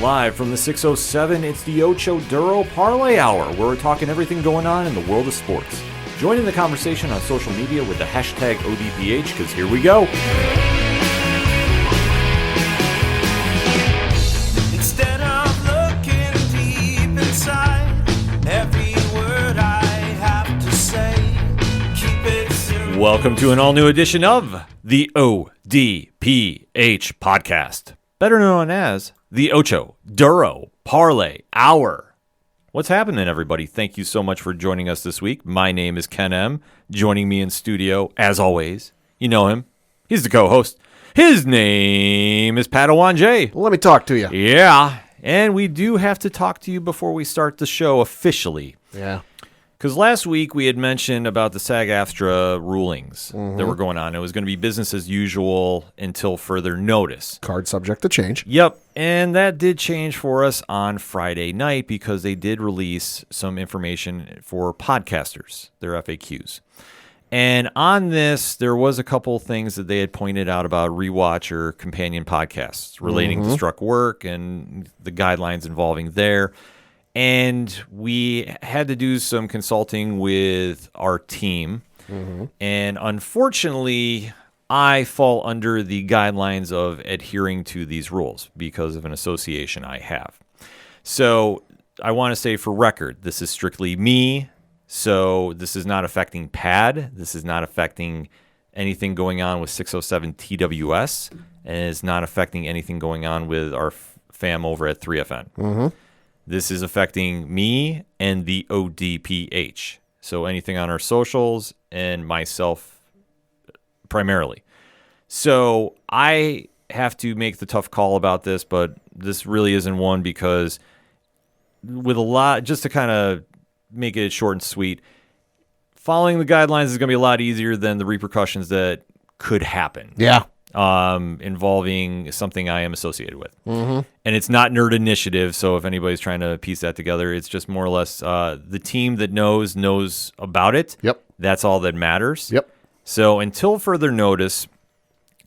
Live from the 607, it's the Ocho Duro Parlay Hour, where we're talking everything going on in the world of sports. Join in the conversation on social media with the hashtag ODPH, because here we go. Instead of looking deep inside, every word I have to say, keep it simple. Welcome to an all-new edition of the ODPH podcast, better known as the Ocho Duro Parlay Hour. What's happening, everybody? Thank you so much for joining us this week. My name is Ken M. Joining me in studio, as always, you know him. He's the co-host. His name is Padawan J. Let me talk to you. Yeah, and we do have to talk to you before we start the show officially. Yeah. Because last week we had mentioned about the SAG-AFTRA rulings that were going on. It was going to be business as usual until further notice. Card subject to change. Yep, and that did change for us on Friday night because they did release some information for podcasters, their FAQs. And on this, there was a couple things that they had pointed out about rewatch or companion podcasts relating to struck work and the guidelines involving there. And we had to do some consulting with our team. And unfortunately, I fall under the guidelines of adhering to these rules because of an association I have. So I want to say for record, this is strictly me. So this is not affecting PAD. This is not affecting anything going on with 607 TWS. And it's not affecting anything going on with our fam over at 3FN. This is affecting me and the ODPH. So anything on our socials and myself primarily. So I have to make the tough call about this, but this really isn't one because with a lot, just to kind of make it short and sweet, following the guidelines is going to be a lot easier than the repercussions that could happen. Yeah. Involving something I am associated with. And it's not Nerd Initiative, so if anybody's trying to piece that together, it's just more or less the team that knows about it. Yep. That's all that matters. Yep. So until further notice,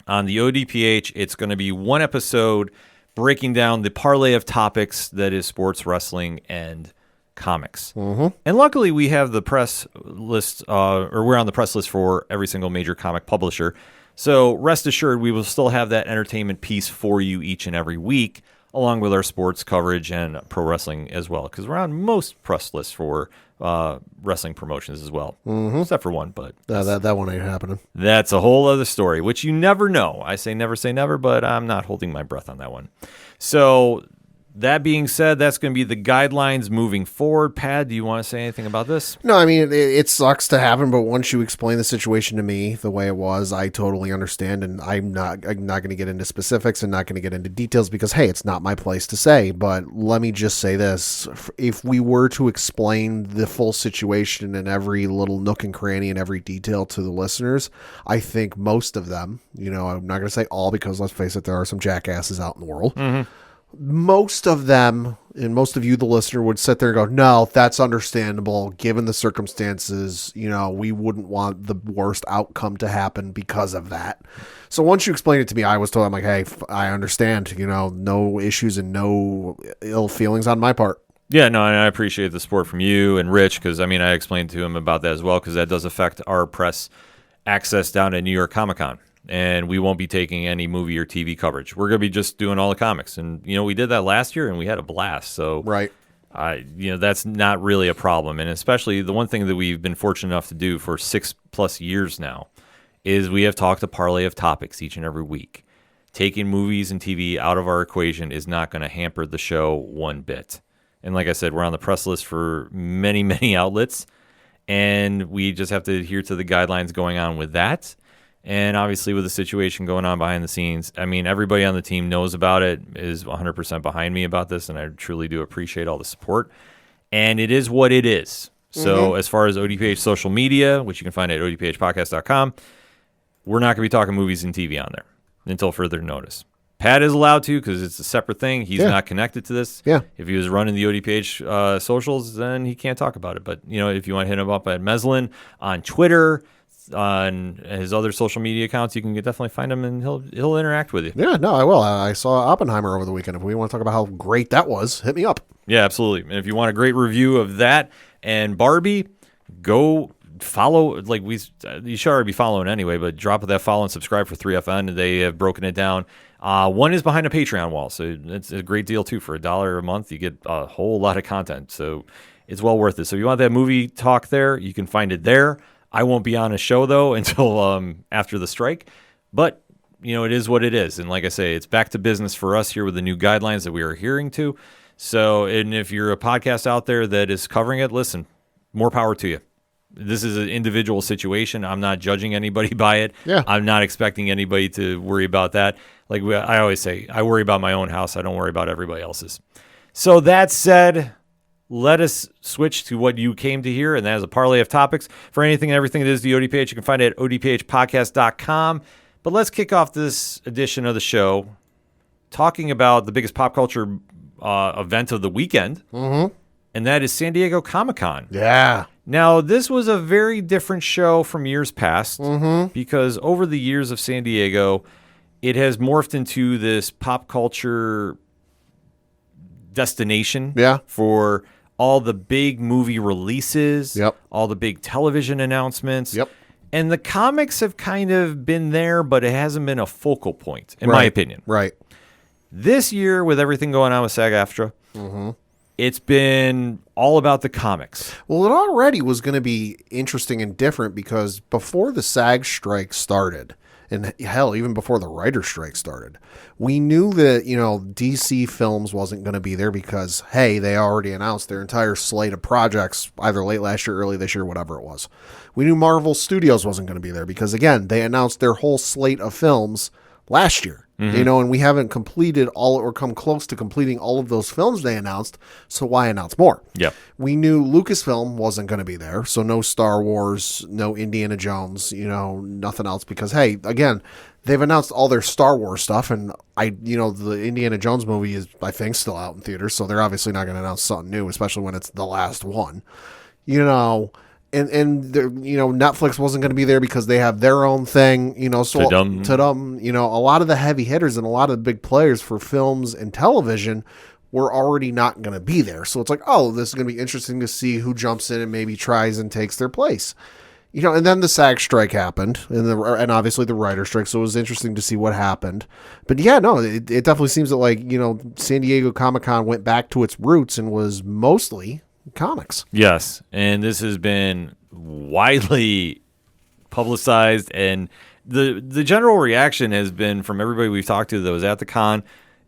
on the ODPH, it's going to be one episode breaking down the parlay of topics that is sports, wrestling, and comics. And luckily, we have the press list, or we're on the press list for every single major comic publisher. So rest assured, we will still have that entertainment piece for you each and every week, along with our sports coverage and pro wrestling as well, because we're on most press lists for wrestling promotions as well, except for one. But That one ain't happening. that's a whole other story, which you never know. I say never, but I'm not holding my breath on that one. So that being said, that's going to be the guidelines moving forward. Pat, do you want to say anything about this? No, I mean, it sucks to happen, but once you explain the situation to me the way it was, I totally understand, and I'm not going to get into specifics and not going to get into details because, hey, it's not my place to say, but let me just say this. If we were to explain the full situation and every little nook and cranny and every detail to the listeners, I think most of them, I'm not going to say all because, let's face it, there are some jackasses out in the world. Most of them, and most of you, the listener, would sit there and go, no, that's understandable. Given the circumstances, we wouldn't want the worst outcome to happen because of that. So once you explained it to me, I was told, I'm like, hey, I understand, no issues and no ill feelings on my part. Yeah, no, and I appreciate the support from you and Rich because, I explained to him about that as well because that does affect our press access down at New York Comic-Con. And we won't be taking any movie or TV coverage. We're going to be just doing all the comics. And, we did that last year, and we had a blast. So, right. That's not really a problem. And especially the one thing that we've been fortunate enough to do for 6+ years now is we have talked a parlay of topics each and every week. Taking movies and TV out of our equation is not going to hamper the show one bit. And like I said, we're on the press list for many, many outlets. And we just have to adhere to the guidelines going on with that. And obviously with the situation going on behind the scenes, everybody on the team knows about it, is 100% behind me about this, and I truly do appreciate all the support. And it is what it is. So as far as ODPH social media, which you can find at odphpodcast.com, we're not going to be talking movies and TV on there until further notice. Pat is allowed to because it's a separate thing. He's not connected to this. Yeah. If he was running the ODPH socials, then he can't talk about it. But, if you want to hit him up at Meslin on Twitter, on his other social media accounts. You can definitely find him, and he'll interact with you. Yeah, no, I will. I saw Oppenheimer over the weekend. If we want to talk about how great that was, hit me up. Yeah, absolutely. And if you want a great review of that and Barbie, go follow. Like you should already be following anyway, but drop that follow and subscribe for 3FN. They have broken it down. One is behind a Patreon wall, so it's a great deal too. For $1 a month, you get a whole lot of content, so it's well worth it. So if you want that movie talk there, you can find it there. I won't be on a show though until after the strike, but it is what it is. And like I say, it's back to business for us here with the new guidelines that we are adhering to. So, and if you're a podcast out there that is covering it, listen, more power to you. This is an individual situation. I'm not judging anybody by it. Yeah. I'm not expecting anybody to worry about that. Like I always say, I worry about my own house. I don't worry about everybody else's. So that said, let us switch to what you came to hear, and that is a parlay of topics. For anything and everything that is the ODPH, you can find it at odphpodcast.com. But let's kick off this edition of the show talking about the biggest pop culture event of the weekend, and that is San Diego Comic-Con. Yeah. Now, this was a very different show from years past because over the years of San Diego, it has morphed into this pop culture destination for all the big movie releases, all the big television announcements. And the comics have kind of been there, but it hasn't been a focal point, in my opinion. Right. This year, with everything going on with SAG-AFTRA, it's been all about the comics. Well, it already was going to be interesting and different because before the SAG strike started, and hell, even before the writer strike started, we knew that, DC Films wasn't going to be there because, hey, they already announced their entire slate of projects either late last year, early this year, whatever it was. We knew Marvel Studios wasn't going to be there because, again, they announced their whole slate of films last year. And we haven't completed or come close to completing all of those films they announced, so why announce more? We knew Lucasfilm wasn't going to be there, so no Star Wars, no Indiana Jones, nothing else, because, hey, again, they've announced all their Star Wars stuff, and the Indiana Jones movie is, I think, still out in theaters, so they're obviously not going to announce something new, especially when it's the last one. And Netflix wasn't going to be there because they have their own thing, so a lot of the heavy hitters and a lot of the big players for films and television were already not going to be there. So it's like, oh, this is going to be interesting to see who jumps in and maybe tries and takes their place. And then the SAG strike happened and obviously the writer strike. So it was interesting to see what happened. But yeah, no, it definitely seems that San Diego Comic-Con went back to its roots and was mostly comics. Yes, and this has been widely publicized, and the general reaction has been from everybody we've talked to that was at the con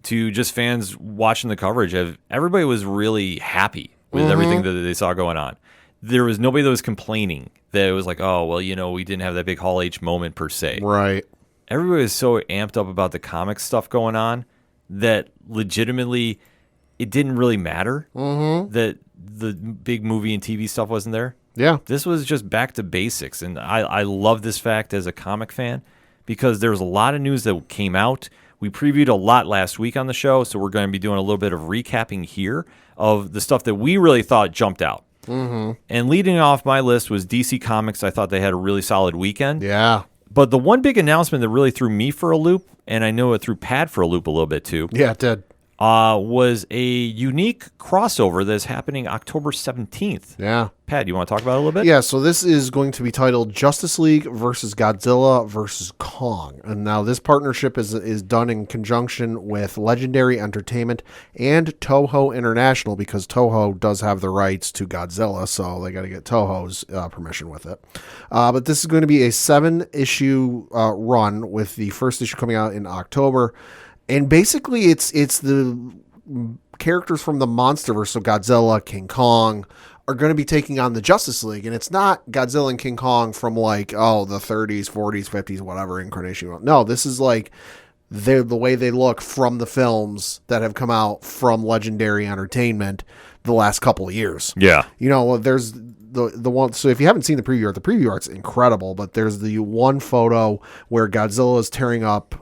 to just fans watching the coverage. Everybody was really happy with everything that they saw going on. There was nobody that was complaining that it was like, oh, well, we didn't have that big Hall H moment per se. Right. Everybody was so amped up about the comic stuff going on that legitimately it didn't really matter that the big movie and TV stuff wasn't there. Yeah. This was just back to basics. And I love this fact as a comic fan because there was a lot of news that came out. We previewed a lot last week on the show, so we're going to be doing a little bit of recapping here of the stuff that we really thought jumped out. And leading off my list was DC Comics. I thought they had a really solid weekend. Yeah. But the one big announcement that really threw me for a loop, and I know it threw Pat for a loop a little bit too. Yeah, it did. Was a unique crossover that's happening October 17th. Yeah. Pat, you want to talk about it a little bit? Yeah, so this is going to be titled Justice League versus Godzilla versus Kong. And now this partnership is done in conjunction with Legendary Entertainment and Toho International because Toho does have the rights to Godzilla, so they got to get Toho's permission with it. But this is going to be a 7-issue run with the first issue coming out in October. And basically, it's the characters from the MonsterVerse, so Godzilla, King Kong, are going to be taking on the Justice League. And it's not Godzilla and King Kong from the 30s, 40s, 50s, whatever incarnation. No, this is the way they look from the films that have come out from Legendary Entertainment. the last couple of years. Yeah. There's the one. So if you haven't seen the preview art's incredible. But there's the one photo where Godzilla is tearing up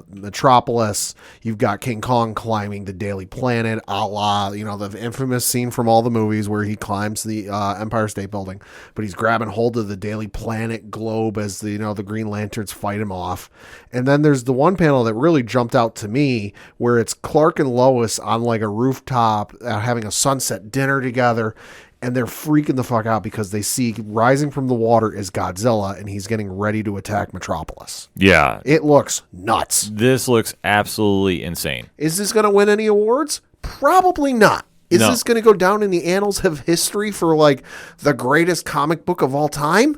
Metropolis. You've got King Kong climbing the Daily Planet, a la the infamous scene from all the movies where he climbs the Empire State Building. But he's grabbing hold of the Daily Planet globe as the Green Lanterns fight him off. And then there's the one panel that really jumped out to me where it's Clark and Lois on like a rooftop having a sunset dinner together. And they're freaking the fuck out because they see rising from the water is Godzilla, and he's getting ready to attack Metropolis. Yeah. It looks nuts. This looks absolutely insane. Is this going to win any awards? Probably not. Is this going to go down in the annals of history for like the greatest comic book of all time?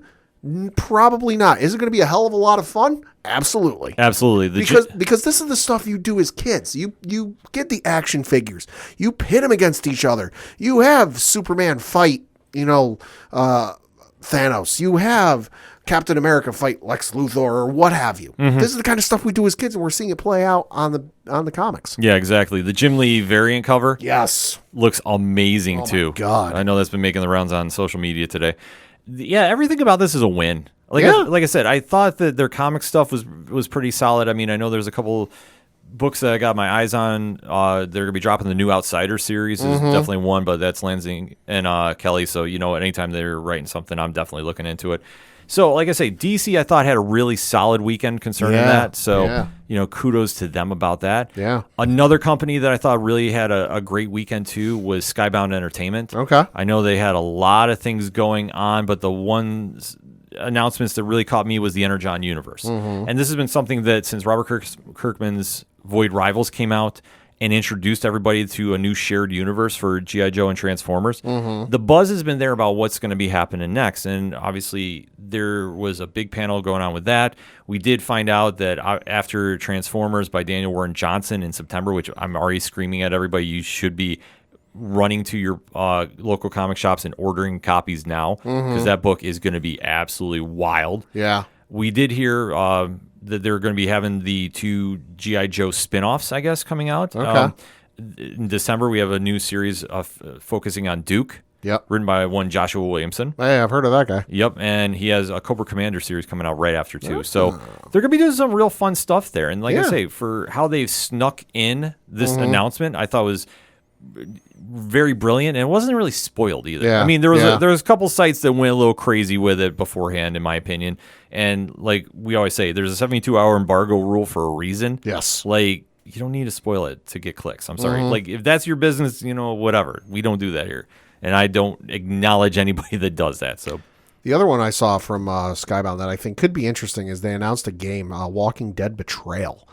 Probably not. Is it going to be a hell of a lot of fun? Absolutely. Absolutely. Because this is the stuff you do as kids. You get the action figures. You pit them against each other. You have Superman fight, Thanos. You have Captain America fight Lex Luthor or what have you. Mm-hmm. This is the kind of stuff we do as kids, and we're seeing it play out on the comics. Yeah, exactly. The Jim Lee variant cover, yes, looks amazing too. My God, I know that's been making the rounds on social media today. Yeah, everything about this is a win. Like I said, I thought that their comic stuff was pretty solid. I mean, I know there's a couple books that I got my eyes on. They're going to be dropping the new Outsider series. Is definitely one, but that's Lansing and Kelly. So, anytime they're writing something, I'm definitely looking into it. So, like I say, DC I thought had a really solid weekend concerning that. So, kudos to them about that. Yeah. Another company that I thought really had a great weekend too was Skybound Entertainment. Okay. I know they had a lot of things going on, but the announcements that really caught me was the Energon universe. Mm-hmm. And this has been something that since Robert Kirkman's Void Rivals came out and introduced everybody to a new shared universe for G.I. Joe and Transformers. Mm-hmm. The buzz has been there about what's going to be happening next, and obviously there was a big panel going on with that. We did find out that after Transformers by Daniel Warren Johnson in September, which I'm already screaming at everybody, you should be running to your local comic shops and ordering copies now, because that book is going to be absolutely wild. Yeah. We did hear that they're going to be having the 2 G.I. Joe spinoffs, I guess, coming out. Okay. In December, we have a new series focusing on Duke. Yep. Written by one Joshua Williamson. Hey, I've heard of that guy. Yep, and he has a Cobra Commander series coming out right after, too. So they're going to be doing some real fun stuff there. And like I say, for how they've snuck in this announcement, I thought was very brilliant, and it wasn't really spoiled either. Yeah. I mean, there was a couple sites that went a little crazy with it beforehand, in my opinion. And like we always say, there's a 72-hour embargo rule for a reason. Yes. Like, you don't need to spoil it to get clicks. I'm sorry. Like, if that's your business, whatever. We don't do that here. And I don't acknowledge anybody that does that. So the other one I saw from Skybound that I think could be interesting is they announced a game, Walking Dead Betrayal.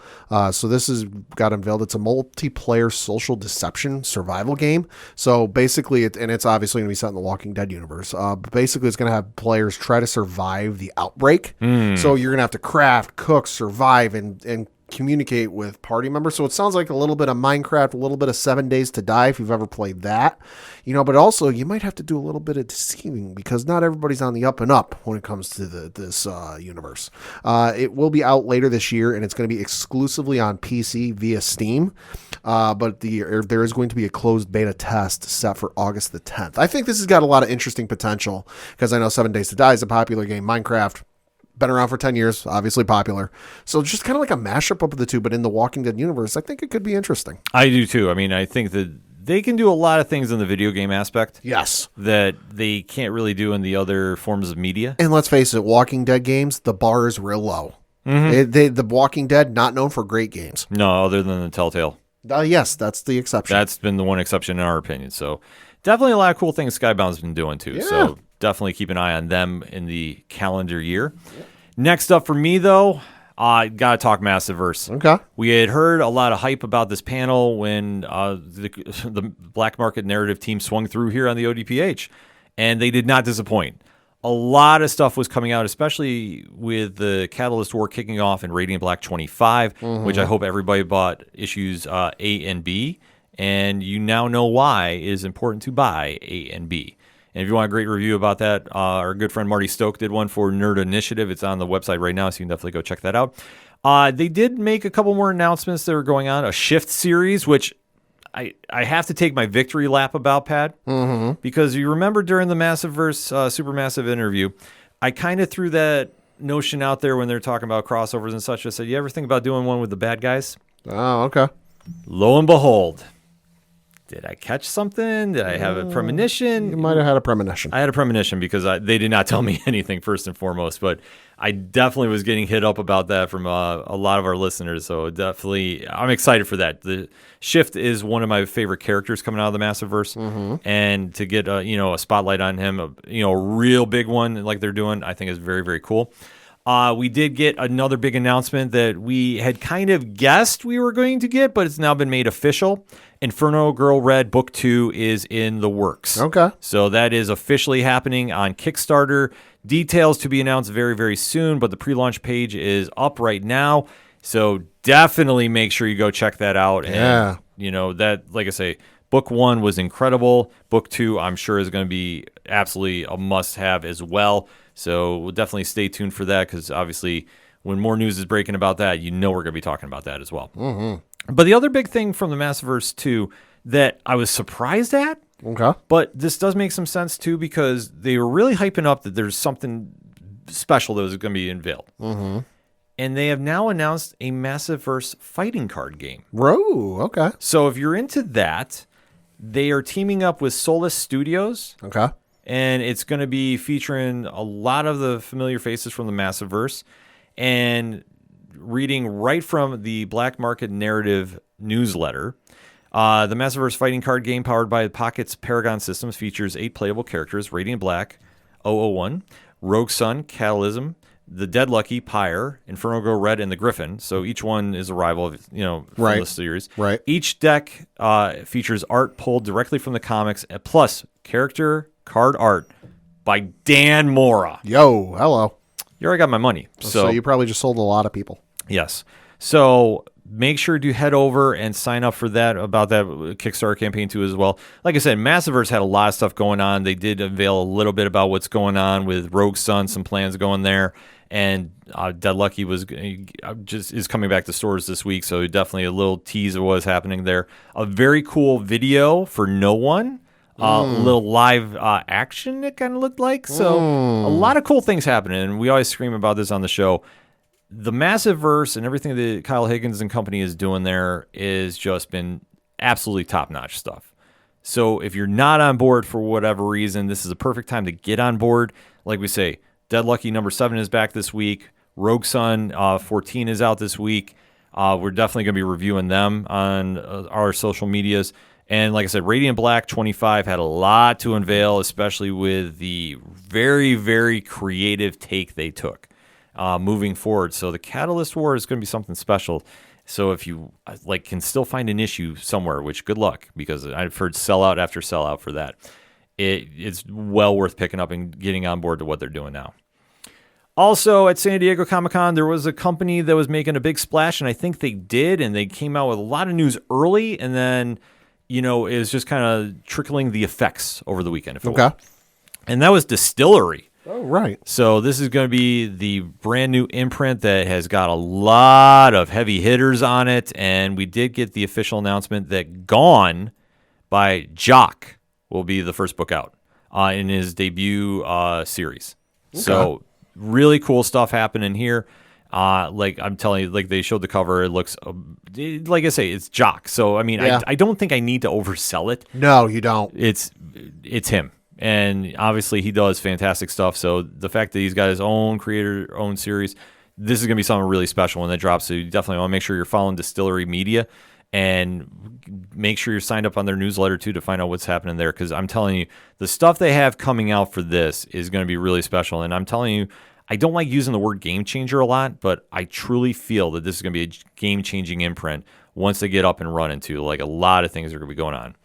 So this got unveiled. It's a multiplayer social deception survival game. So basically, it's obviously going to be set in the Walking Dead universe. But basically, it's going to have players try to survive the outbreak. So you're going to have to craft, cook, survive, and communicate with party members. So it sounds like a little bit of Minecraft, a little bit of 7 Days to Die if you've ever played that, but also you might have to do a little bit of deceiving because not everybody's on the up and up when it comes to this universe. It will be out later this year, and it's going to be exclusively on PC via Steam. But there is going to be a closed beta test set for August the 10th. I think this has got a lot of interesting potential because I know 7 Days to Die is a popular game. Minecraft, been around for 10 years, obviously popular. So just kind of like a mashup of the two, but in the Walking Dead universe, I think it could be interesting. I do too. I mean, I think that they can do a lot of things in the video game aspect. Yes. That they can't really do in the other forms of media. And let's face it, Walking Dead games, the bar is real low. The Walking Dead, not known for great games. No, other than the Telltale. Yes, that's the exception. That's been the one exception in our opinion. So definitely a lot of cool things Skybound's been doing too. Yeah. So definitely keep an eye on them in the calendar year. Yep. Next up for me, though, I got to talk Massiverse. Okay. We had heard a lot of hype about this panel when the Black Market Narrative team swung through here on the ODPH, and they did not disappoint. A lot of stuff was coming out, especially with the Catalyst War kicking off in Radiant Black 25, which I hope everybody bought issues A and B, and you now know why it is important to buy A and B. And if you want a great review about that, our good friend Marty Stoke did one for Nerd Initiative. It's on the website right now, so you can definitely go check that out. They did make a couple more announcements that are going on. A Shift series, which I have to take my victory lap about Pat, because you remember during the Massiveverse Supermassive interview, I kind of threw that notion out there when they're talking about crossovers and such. I said, you ever think about doing one with the bad guys? Oh, okay. Lo and behold, did I catch something? Did I have a premonition? You might have had a premonition. I had a premonition because they did not tell me anything first and foremost, but I definitely was getting hit up about that from a lot of our listeners. So definitely, I'm excited for that. The Shift is one of my favorite characters coming out of the Massiveverse, and to get a spotlight on him, a real big one like they're doing, I think is very, very cool. We did get another big announcement that we had kind of guessed we were going to get, but it's now been made official. Inferno Girl Red Book 2 is in the works. Okay. So that is officially happening on Kickstarter. Details to be announced very, very soon, but the pre-launch page is up right now. So definitely make sure you go check that out. Yeah. And, that, like I say, Book 1 was incredible. Book 2, I'm sure, is going to be absolutely a must-have as well. So we'll definitely stay tuned for that, because obviously when more news is breaking about that, we're going to be talking about that as well. But the other big thing from the Massiveverse 2 that I was surprised at, but this does make some sense too, because they were really hyping up that there's something special that was going to be unveiled. And they have now announced a Massiveverse fighting card game. Whoa, okay. So if you're into that, they are teaming up with Solus Studios. Okay. And it's going to be featuring a lot of the familiar faces from the Massiveverse, and reading right from the Black Market Narrative newsletter. The Massiveverse fighting card game, powered by Pocket's Paragon Systems, features 8 playable characters: Radiant Black, 001, Rogue Sun, Catalysm, the Dead Lucky, Pyre, Inferno Girl Red, and the Griffin. So each one is a rival of, from the series. Right. Each deck features art pulled directly from the comics, plus character card art by Dan Mora. Yo, hello. You already got my money. So you probably just sold a lot of people. Yes. So make sure to head over and sign up for that, about that Kickstarter campaign too as well. Like I said, Massiveverse had a lot of stuff going on. They did unveil a little bit about what's going on with Rogue Sun, some plans going there. And Dead Lucky is coming back to stores this week, so definitely a little tease of what's happening there. A very cool video for No One. A little live action, it kind of looked like. So a lot of cool things happening, and we always scream about this on the show. The Massiveverse and everything that Kyle Higgins and company is doing there is just been absolutely top-notch stuff. So if you're not on board for whatever reason, this is a perfect time to get on board. Like we say, Dead Lucky number 7 is back this week. Rogue Sun 14 is out this week. We're definitely going to be reviewing them on our social medias. And like I said, Radiant Black 25 had a lot to unveil, especially with the very, very creative take they took moving forward. So the Catalyst War is going to be something special. So if you can still find an issue somewhere, which good luck, because I've heard sellout after sellout for that, it's well worth picking up and getting on board to what they're doing now. Also, at San Diego Comic-Con, there was a company that was making a big splash, and I think they did, and they came out with a lot of news early, and then it was just kind of trickling the effects over the weekend. Okay. And that was Distillery. Oh, right. So this is going to be the brand new imprint that has got a lot of heavy hitters on it, and we did get the official announcement that Gone by Jock will be the first book out in his debut series. Okay. So really cool stuff happening here. I'm telling you, they showed the cover. It looks, like I say, it's Jock. So, I mean, yeah. I don't think I need to oversell it. No, you don't. It's him. And obviously he does fantastic stuff. So the fact that he's got his own creator, own series, this is going to be something really special when that drops. So you definitely want to make sure you're following Distillery Media and make sure you're signed up on their newsletter too to find out what's happening there. Because I'm telling you, the stuff they have coming out for this is going to be really special. And I'm telling you, I don't like using the word game changer a lot, but I truly feel that this is going to be a game-changing imprint once they get up and running too. A lot of things are going to be going on.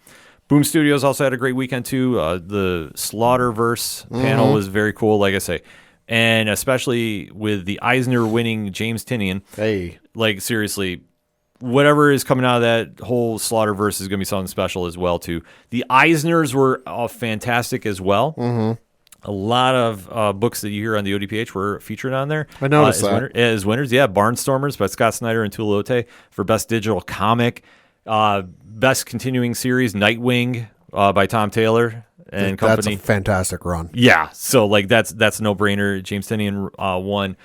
Boom Studios also had a great weekend too. The Slaughterverse panel was very cool, like I say. And especially with the Eisner-winning James Tynion. Hey. Seriously, whatever is coming out of that whole Slaughterverse is going to be something special as well too. The Eisners were fantastic as well. Mm-hmm. A lot of books that you hear on the ODPH were featured on there. I noticed that. As winners, yeah. Barnstormers by Scott Snyder and Tulote for Best Digital Comic. Best continuing series, Nightwing by Tom Taylor and company. That's a fantastic run. Yeah, so like that's a no-brainer. James Tynion won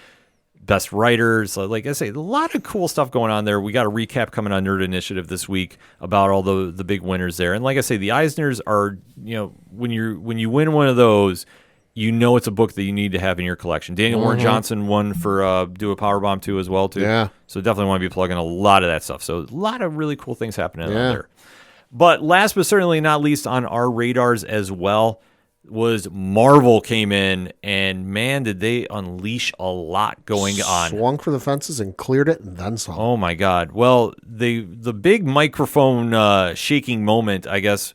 Best Writer. So like I say, a lot of cool stuff going on there. We got a recap coming on Nerd Initiative this week about all the big winners there. And like I say, the Eisners are, when you win one of those, it's a book that you need to have in your collection. Daniel Warren Johnson won for Do a Powerbomb 2 as well, too. Yeah. So definitely want to be plugging a lot of that stuff. So a lot of really cool things happening out there. But last but certainly not least on our radars as well was Marvel came in, and man, did they unleash a lot going on. Swung for the fences and cleared it and then some. Oh, my God. Well, the big microphone shaking moment, I guess,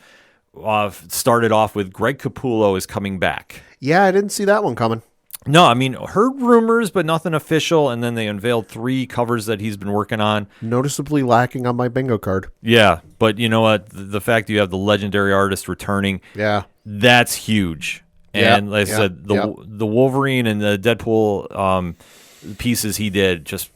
started off with Greg Capullo is coming back. Yeah, I didn't see that one coming. No, I mean, heard rumors, but nothing official, and then they unveiled 3 covers that he's been working on. Noticeably lacking on my bingo card. Yeah, but you know what? The fact you have the legendary artist returning, that's huge. And like I said, the Wolverine and the Deadpool pieces he did, just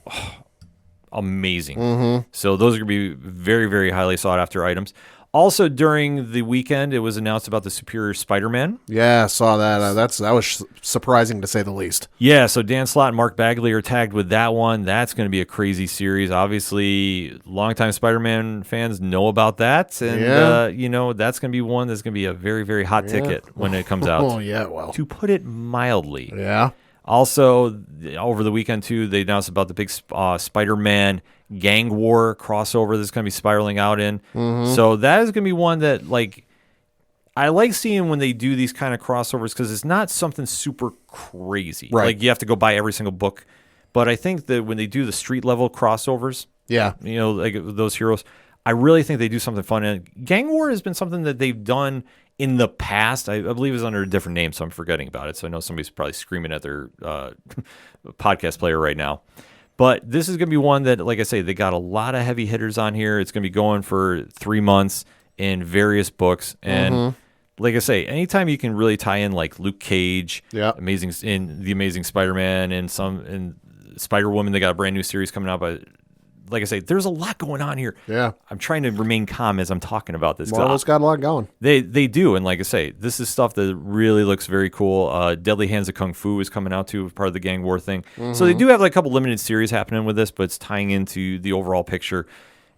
amazing. So those are going to be very, very highly sought after items. Also, during the weekend, it was announced about the Superior Spider-Man. Yeah, saw that. That was surprising to say the least. Yeah, so Dan Slott and Mark Bagley are tagged with that one. That's going to be a crazy series. Obviously, longtime Spider-Man fans know about that. And, that's going to be one that's going to be a very, very hot ticket when it comes out. Oh, yeah, well. To put it mildly. Yeah. Also, over the weekend, too, they announced about the big Spider-Man gang war crossover that's going to be spiraling out in. So that is going to be one that, like, I like seeing when they do these kind of crossovers because it's not something super crazy. Right. Like, you have to go buy every single book. But I think that when they do the street-level crossovers, like those heroes, I really think they do something fun. And gang war has been something that they've done in the past. I believe it's under a different name, so I'm forgetting about it. So I know somebody's probably screaming at their podcast player right now. But this is going to be one that, like I say, they got a lot of heavy hitters on here. It's going to be going for 3 months in various books. And like I say, anytime you can really tie in like Luke Cage, The Amazing Spider-Man, and Spider-Woman, they got a brand new series coming out. But like I say, there's a lot going on here. Yeah. I'm trying to remain calm as I'm talking about this. Marvel's got a lot going. They do. And like I say, this is stuff that really looks very cool. Deadly Hands of Kung Fu is coming out too, part of the gang war thing. So they do have like a couple limited series happening with this, but it's tying into the overall picture.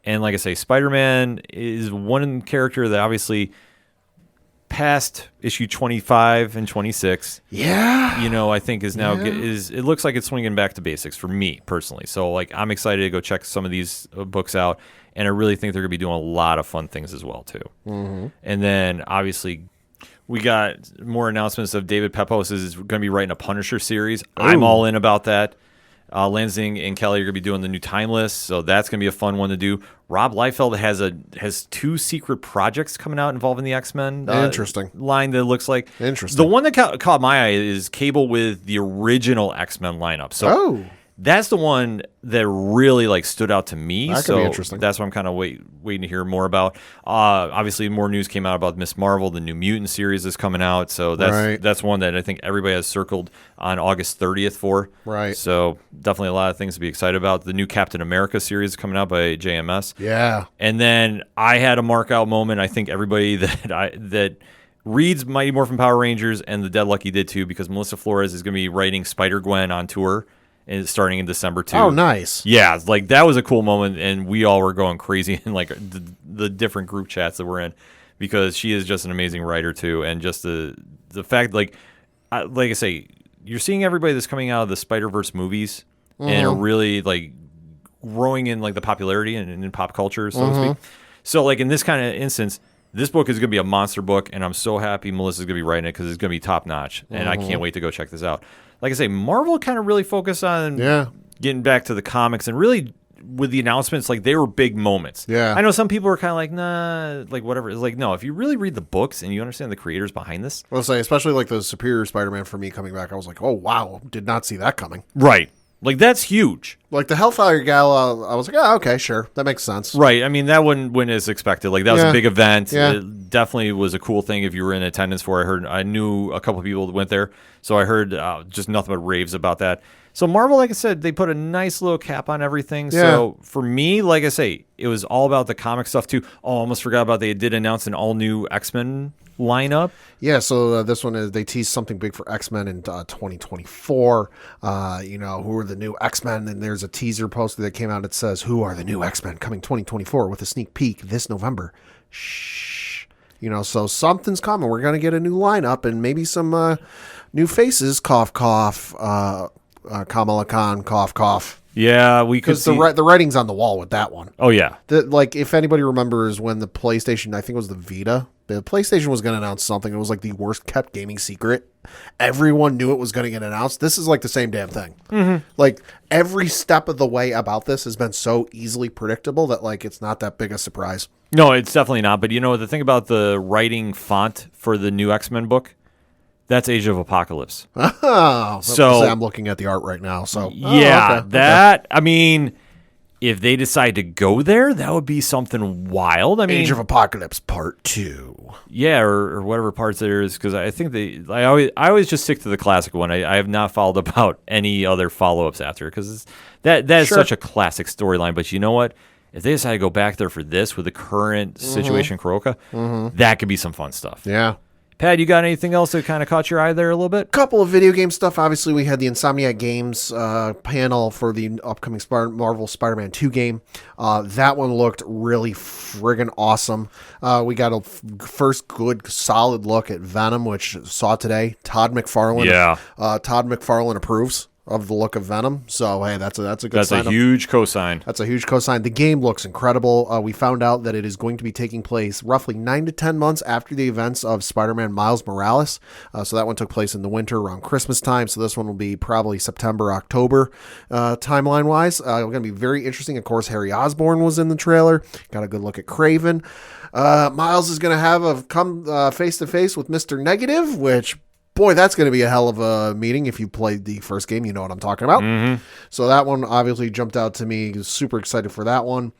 And like I say, Spider-Man is one character that obviously past issue 25 and 26, I think is now it looks like it's swinging back to basics for me personally. So like I'm excited to go check some of these books out, and I really think they're gonna be doing a lot of fun things as well too. And then obviously we got more announcements of David Pepos is going to be writing a Punisher series. I'm all in about that. Lansing and Kelly are going to be doing the new Timeless, so that's going to be a fun one to do. Rob Liefeld has 2 secret projects coming out involving the X-Men Interesting line that looks like. Interesting. The one that caught my eye is Cable with the original X-Men lineup. So that's the one that really like stood out to me. That could be interesting. That's what I'm kind of waiting to hear more about. Obviously, more news came out about Miss Marvel. The New Mutant series is coming out, so that's one that I think everybody has circled on August 30th for. Right. So definitely a lot of things to be excited about. The new Captain America series is coming out by JMS. Yeah. And then I had a mark out moment. I think everybody that reads Mighty Morphin Power Rangers and the Dead Lucky did too, because Melissa Flores is going to be writing Spider-Gwen on tour. And starting in December too. Oh, nice! Yeah, like that was a cool moment, and we all were going crazy in like the different group chats that we're in, because she is just an amazing writer too, and just the fact like I say, you're seeing everybody that's coming out of the Spider-Verse movies and are really like growing in like the popularity and in pop culture, so to speak. So like in this kind of instance, this book is going to be a monster book, and I'm so happy Melissa's going to be writing it because it's going to be top notch, and I can't wait to go check this out. Like I say, Marvel kind of really focused on getting back to the comics, and really with the announcements, like they were big moments. Yeah, I know some people are kind of like, nah, like whatever. It's like, no, if you really read the books and you understand the creators behind this, I'll say, especially like the Superior Spider-Man for me coming back, I was like, oh wow, did not see that coming. Right. Like, that's huge. Like, the Hellfire Gala, I was like, oh, okay, sure. That makes sense. Right. I mean, that went as expected. Like, that was a big event. Yeah. It definitely was a cool thing if you were in attendance for it. I knew a couple of people that went there, so I heard just nothing but raves about that. So Marvel, like I said, they put a nice little cap on everything. Yeah. So for me, like I say, it was all about the comic stuff too. Oh, I almost forgot about they did announce an all new X-Men lineup. Yeah, so this one is they teased something big for X-Men in 2024. Who are the new X-Men? And there's a teaser poster that came out that says, "Who are the new X-Men coming 2024?" with a sneak peek this November. Shh. So something's coming. We're gonna get a new lineup and maybe some new faces. Cough, cough. Kamala Khan, cough, cough. Yeah, we could Because see. the writing's on the wall with that one. Oh yeah, If anybody remembers when the PlayStation, I think it was the Vita, the PlayStation was going to announce something. It was like the worst kept gaming secret. Everyone knew it was going to get announced. This is like the same damn thing. Mm-hmm. Like every step of the way about this has been so easily predictable that like it's not that big a surprise. no, it's definitely not. But the thing about the writing font for the new X-Men book, that's Age of Apocalypse. Oh, So- I'm looking at the art right now. So Yeah, okay. that. I mean, if they decide to go there, that would be something wild. I mean, Age of Apocalypse Part 2. yeah, or whatever parts there is, because I think I always just stick to the classic one. I have not followed about any other follow-ups after, because that is Sure. such a classic storyline. But you know what? If they decide to go back there for this with the current situation in Kuroka, that could be some fun stuff. Yeah. Pat, you got anything else that kind of caught your eye there a little bit? Couple of video game stuff. Obviously, we had the Insomniac Games panel for the upcoming Marvel Spider-Man 2 game. That one looked really friggin' awesome. We got a first good, solid look at Venom, which saw today. Todd McFarlane. Yeah. Todd McFarlane approves of the look of Venom. So, hey, that's a good That's sign. a huge cosign. That's a huge cosign. The game looks incredible. We found out that it is going to be taking place roughly 9 to 10 months after the events of Spider-Man Miles Morales. So that one took place in the winter around Christmas time. So this one will be probably September, October timeline-wise. Going to be very interesting. Of course, Harry Osborn was in the trailer. Got a good look at Kraven. Miles is going to have a come face-to-face with Mr. Negative, which... boy, that's going to be a hell of a meeting. If you played the first game, you know what I'm talking about. Mm-hmm. So that one obviously jumped out to me. Super excited for that one.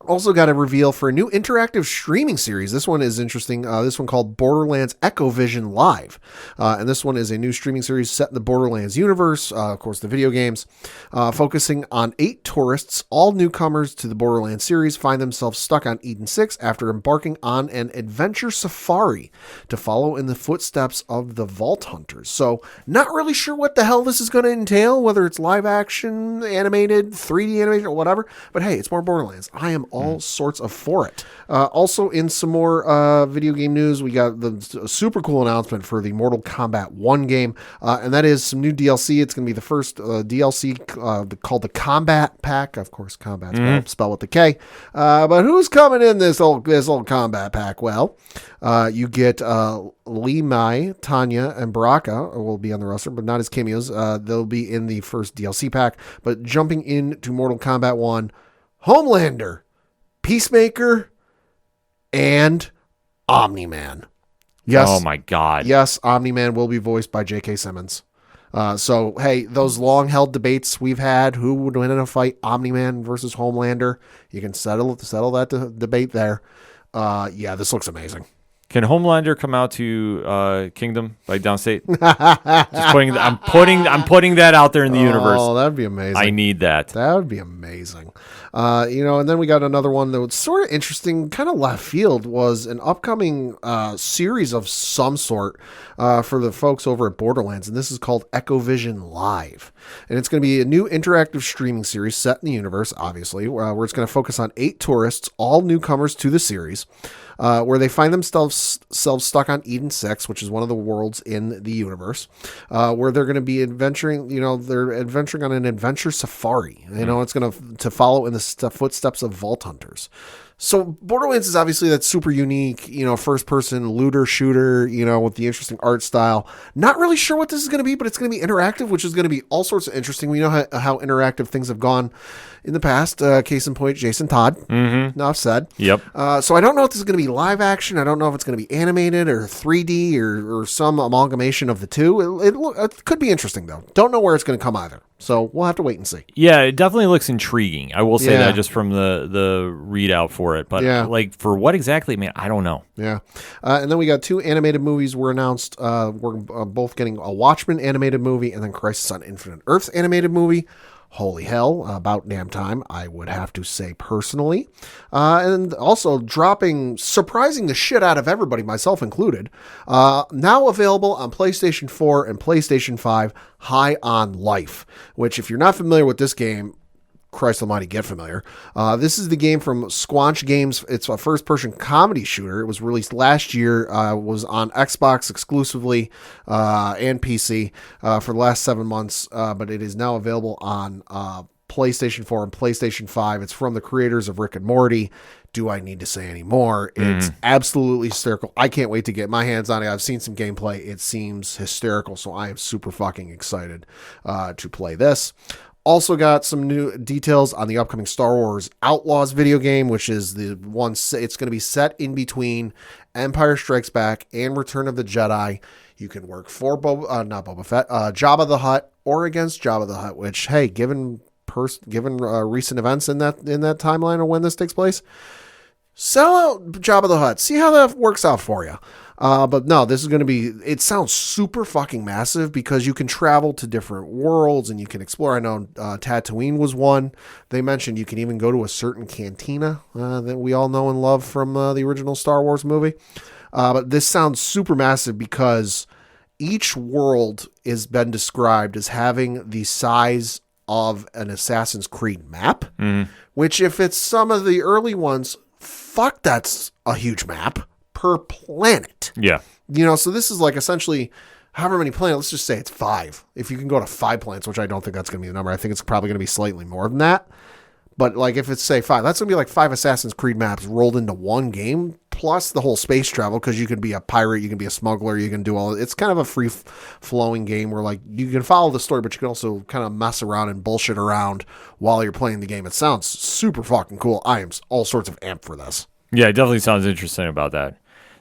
Also got a reveal for a new interactive streaming series. This one is interesting. This one called Borderlands Echo Vision Live. And this one is a new streaming series set in the Borderlands universe, of course, the video games, focusing on 8 tourists, all newcomers to the Borderlands series, find themselves stuck on Eden 6 after embarking on an adventure safari to follow in the footsteps of the Vault Hunters. So not really sure what the hell this is going to entail, whether it's live action, animated, 3D animation, or whatever. But hey, it's more Borderlands. I am all sorts of for it. Also, in some more video game news, we got the super cool announcement for the Mortal Kombat 1 game, and that is some new DLC. It's going to be the first DLC called the Combat Pack. Of course, combat's spelled with the K. But who's coming in this old Combat Pack? Well, you get Lee Mai, Tanya, and Baraka will be on the roster, but not as cameos. They'll be in the first DLC pack. But jumping into Mortal Kombat 1, Homelander, Peacemaker, and Omni-Man. Yes. Oh my God. Yes, Omni-Man will be voiced by J.K. Simmons. So, hey, those long-held debates we've had, who would win in a fight, Omni-Man versus Homelander, you can settle that debate there. Yeah, this looks amazing. Can Homelander come out to Kingdom by Downstate? I'm putting that out there in the universe. Oh, that'd be amazing. I need that. That would be amazing. And then we got another one that was sort of interesting, kind of left field, was an upcoming series of some sort for the folks over at Borderlands, and this is called Echo Vision Live. And it's going to be a new interactive streaming series set in the universe, obviously, where it's going to focus on 8 tourists, all newcomers to the series, where they find themselves stuck on Eden 6, which is one of the worlds in the universe, where they're going to be adventuring, they're adventuring on an adventure safari. It's going to follow in the footsteps of Vault Hunters. So Borderlands is obviously that super unique, first-person looter shooter, with the interesting art style. Not really sure what this is going to be, but it's going to be interactive, which is going to be all sorts of interesting. We know how interactive things have gone in the past. Case in point, Jason Todd. Mm-hmm. Enough said. Yep. So I don't know if this is going to be live action. I don't know if it's going to be animated or 3D or some amalgamation of the two. It could be interesting, though. Don't know where it's going to come either. So we'll have to wait and see. Yeah, it definitely looks intriguing. I will say Yeah. that just from the readout for it. But like for what exactly, man, I don't know. Yeah. And then we got 2 animated movies were announced. We're both getting a Watchmen animated movie and then Crisis on Infinite Earths animated movie. Holy hell, about damn time, I would have to say personally. And also surprising the shit out of everybody, myself included, now available on PlayStation 4 and PlayStation 5, High on Life, which if you're not familiar with this game, Christ almighty, get familiar. This is the game from Squanch Games. It's a first-person comedy shooter. It was released last year, was on Xbox exclusively and PC for the last 7 months, but it is now available on PlayStation 4 and PlayStation 5. It's from the creators of Rick and Morty. Do I need to say any more? It's absolutely hysterical. I can't wait to get my hands on it. I've seen some gameplay. It seems hysterical, so I am super fucking excited to play this. Also got some new details on the upcoming Star Wars Outlaws video game, which is the one. It's going to be set in between Empire Strikes Back and Return of the Jedi. You can work for not Boba Fett, Jabba the Hutt, or against Jabba the Hutt. Which, hey, given recent events in that timeline of when this takes place, sell out Jabba the Hutt. See how that works out for you. But no, this is going to be, it sounds super fucking massive because you can travel to different worlds and you can explore. I know Tatooine was one. They mentioned you can even go to a certain cantina that we all know and love from the original Star Wars movie. But this sounds super massive because each world has been described as having the size of an Assassin's Creed map, which if it's some of the early ones, fuck, that's a huge map per planet. Yeah. So this is like essentially however many planets, let's just say it's 5. If you can go to 5 planets, which I don't think that's going to be the number. I think it's probably going to be slightly more than that. But like if it's say 5, that's going to be like 5 Assassin's Creed maps rolled into one game, plus the whole space travel, because you can be a pirate, you can be a smuggler, you can do all. It's kind of a free flowing game where like you can follow the story, but you can also kind of mess around and bullshit around while you're playing the game. It sounds super fucking cool. I am all sorts of amped for this. Yeah, it definitely sounds interesting about that.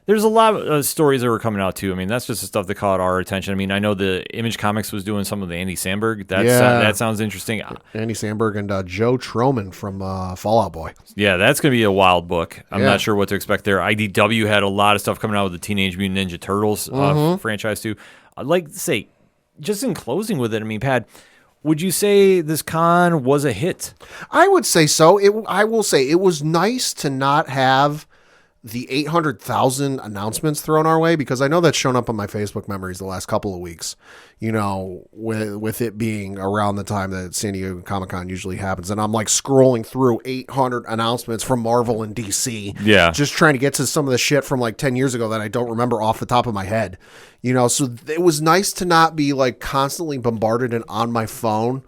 There's a lot of stories that were coming out, too. I mean, that's just the stuff that caught our attention. I mean, I know the Image Comics was doing some of the Andy Samberg. That sounds interesting. Andy Samberg and Joe Troman from Fall Out Boy. Yeah, that's going to be a wild book. I'm not sure what to expect there. IDW had a lot of stuff coming out with the Teenage Mutant Ninja Turtles franchise, too. I'd like to say, just in closing with it, I mean, Pat, would you say this con was a hit? I would say so. I will say it was nice to not have the 800,000 announcements thrown our way, because I know that's shown up on my Facebook memories the last couple of weeks, with it being around the time that San Diego Comic-Con usually happens. And I'm like scrolling through 800 announcements from Marvel and DC. Yeah. Just trying to get to some of the shit from like 10 years ago that I don't remember off the top of my head. So it was nice to not be like constantly bombarded and on my phone,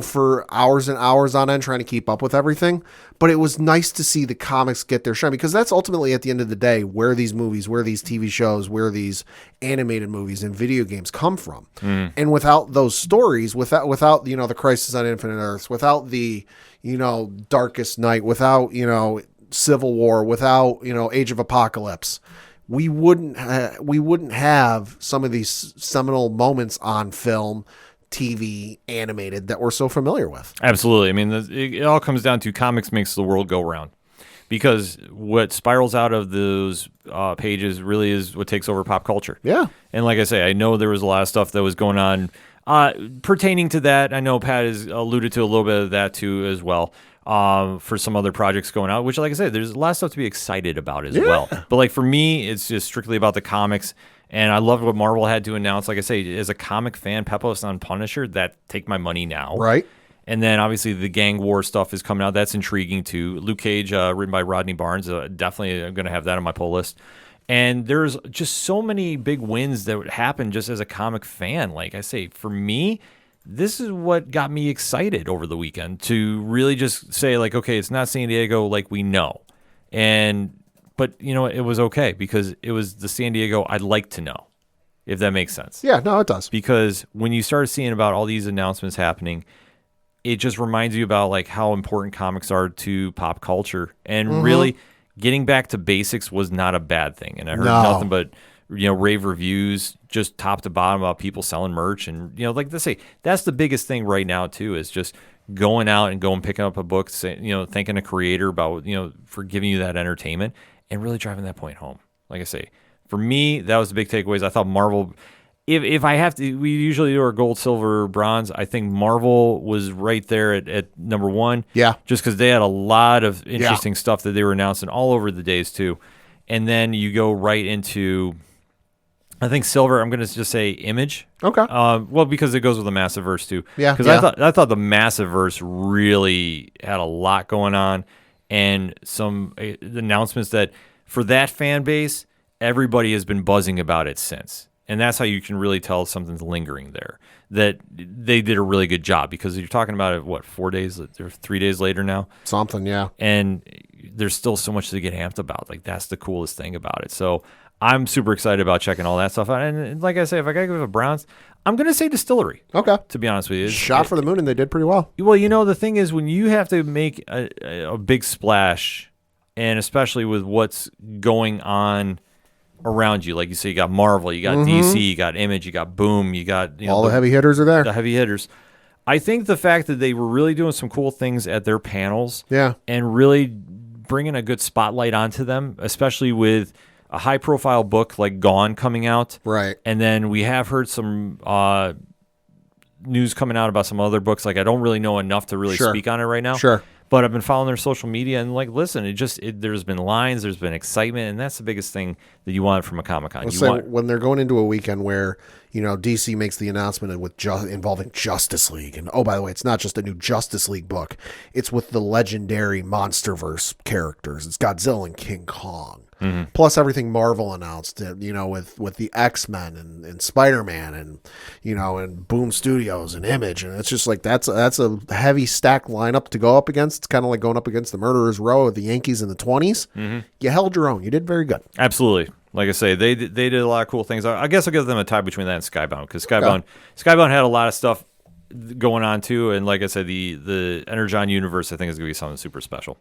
for hours and hours on end trying to keep up with everything. But it was nice to see the comics get their shine, because that's ultimately at the end of the day where these movies, where these TV shows, where these animated movies and video games come from. And without those stories, without the Crisis on Infinite Earths, without the, Darkest Night, without, Civil War, without, Age of Apocalypse, we wouldn't have some of these seminal moments on film, TV, animated that we're so familiar with. Absolutely. I mean, it all comes down to comics makes the world go round, because what spirals out of those pages really is what takes over pop culture. Yeah. And like I say, I know there was a lot of stuff that was going on pertaining to that. I know Pat has alluded to a little bit of that too as well, for some other projects going out, which, like I said, there's a lot of stuff to be excited about as well. But like for me, it's just strictly about the comics. And I loved what Marvel had to announce. Like I say, as a comic fan, Pepos on Punisher, that take my money now. Right. And then obviously the gang war stuff is coming out. That's intriguing too. Luke Cage, written by Rodney Barnes, definitely going to have that on my pull list. And there's just so many big wins that would happen just as a comic fan. Like I say, for me, this is what got me excited over the weekend, to really just say like, okay, it's not San Diego like we know. But, it was okay, because it was the San Diego I'd like to know, if that makes sense. Yeah, no, it does. Because when you start seeing about all these announcements happening, it just reminds you about like how important comics are to pop culture. And really getting back to basics was not a bad thing. And I heard nothing but rave reviews, just top to bottom about people selling merch. And, like they say, that's the biggest thing right now, too, is just going out and picking up a book, thanking a creator about, for giving you that entertainment and really driving that point home. Like I say, for me, that was the big takeaways. I thought Marvel, if I have to, we usually do our gold, silver, bronze. I think Marvel was right there at number one. Yeah. Just because they had a lot of interesting stuff that they were announcing all over the days, too. And then you go right into, I think silver. I'm going to just say Image. Okay. Well, because it goes with the Massiverse too. Yeah. Because I thought the Massiverse really had a lot going on, and some announcements that for that fan base, everybody has been buzzing about it since, and that's how you can really tell something's lingering there. That they did a really good job, because you're talking about it. What, 4 days? Or 3 days later now. Something. Yeah. And there's still so much to get amped about. Like, that's the coolest thing about it. So I'm super excited about checking all that stuff out. And like I say, if I got to give it a bronze, I'm going to say Distillery. Okay. To be honest with you. Shot for the moon, and they did pretty well. Well, the thing is, when you have to make a big splash, and especially with what's going on around you, like you say, you got Marvel, you got DC, you got Image, you got Boom, you got all the heavy hitters are there. The heavy hitters. I think the fact that they were really doing some cool things at their panels, and really bringing a good spotlight onto them, especially with a high-profile book like Gone coming out, right? And then we have heard some news coming out about some other books. Like, I don't really know enough to really speak on it right now. Sure. But I've been following their social media, and like, listen, there's been lines, there's been excitement, and that's the biggest thing that you want from a Comic-Con. When they're going into a weekend where, DC makes the announcement involving Justice League, and oh, by the way, it's not just a new Justice League book, it's with the legendary MonsterVerse characters. It's Godzilla and King Kong. Mm-hmm. Plus everything Marvel announced, with the X-Men and Spider-Man and Boom Studios and Image. And it's just like, that's a heavy stacked lineup to go up against. It's kind of like going up against the Murderers Row of the Yankees in the 20s. Mm-hmm. You held your own. You did very good. Absolutely. Like I say, they did a lot of cool things. I guess I'll give them a tie between that and Skybound, because Skybound had a lot of stuff going on too. And like I said, the Energon universe, I think, is going to be something super special.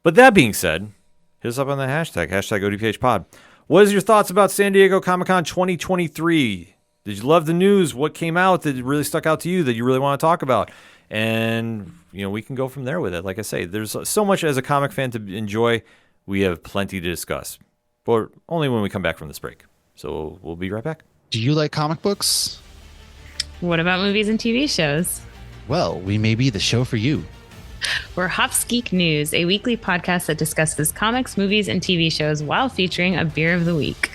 But that being said, hit us up on the hashtag ODPHpod. What is your thoughts about San Diego Comic-Con 2023? Did you love the news? What came out that really stuck out to you that you really want to talk about? And, we can go from there with it. Like I say, there's so much as a comic fan to enjoy. We have plenty to discuss, but only when we come back from this break. So we'll be right back. Do you like comic books? What about movies and TV shows? Well, we may be the show for you. We're Hops Geek News, a weekly podcast that discusses comics, movies, and TV shows while featuring a beer of the week.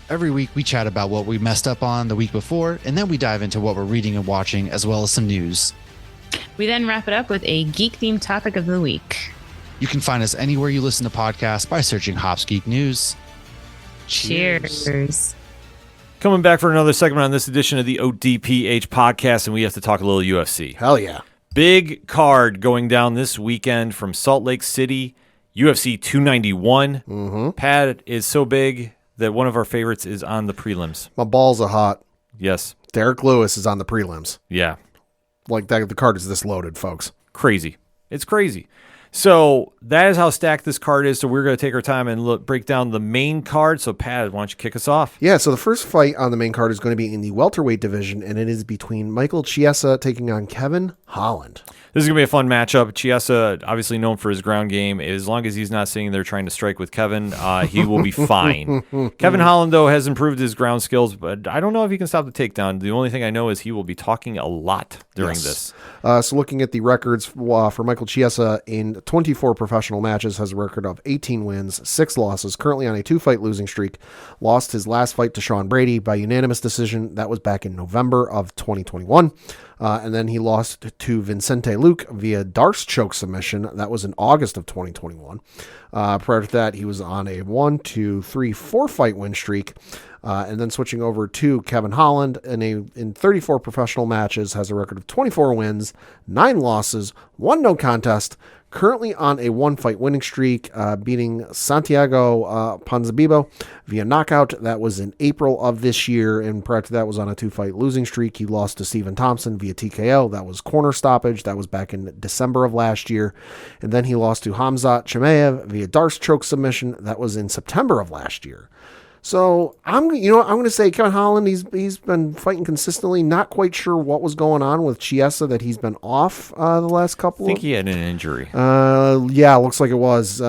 Every week we chat about what we messed up on the week before, and then we dive into what we're reading and watching, as well as some news. We then wrap it up with a geek-themed topic of the week. You can find us anywhere you listen to podcasts by searching Hops Geek News. Cheers. Coming back for another segment on this edition of the ODPH podcast, and we have to talk a little UFC. Hell yeah. Big card going down this weekend from Salt Lake City, UFC 291. Mm-hmm. Pat is so big that one of our favorites is on the prelims. My balls are hot. Yes. Derek Lewis is on the prelims. Yeah. Like that, the card is this loaded, folks. Crazy. It's crazy. So that is how stacked this card is. So we're going to take our time and break down the main card. So Pat, why don't you kick us off? Yeah, so the first fight on the main card is going to be in the welterweight division, and it is between Michael Chiesa taking on Kevin Holland. This is going to be a fun matchup. Chiesa, obviously known for his ground game. As long as he's not sitting there trying to strike with Kevin, he will be fine. Kevin Holland, though, has improved his ground skills, but I don't know if he can stop the takedown. The only thing I know is he will be talking a lot during this. So looking at the records for Michael Chiesa in 24 professional matches, has a record of 18 wins, 6 losses, currently on a 2-fight losing streak. Lost his last fight to Sean Brady by unanimous decision. That was back in November of 2021. And then he lost to Vincente Luque via Darce choke submission. That was in August of 2021. Prior to that, he was on a 4-fight win streak. And then switching over to Kevin Holland in 34 professional matches, has a record of 24 wins, 9 losses, 1 no contest. Currently on a 1-fight winning streak, beating Santiago Ponzinibbio via knockout. That was in April of this year, and prior to that was on a 2-fight losing streak. He lost to Stephen Thompson via TKO. That was corner stoppage. That was back in December of last year. And then he lost to Hamzat Chimaev via Darce choke submission. That was in September of last year. So I'm going to say Kevin Holland. He's been fighting consistently. Not quite sure what was going on with Chiesa that he's been off the last couple. I think he had an injury. Yeah, looks like it was.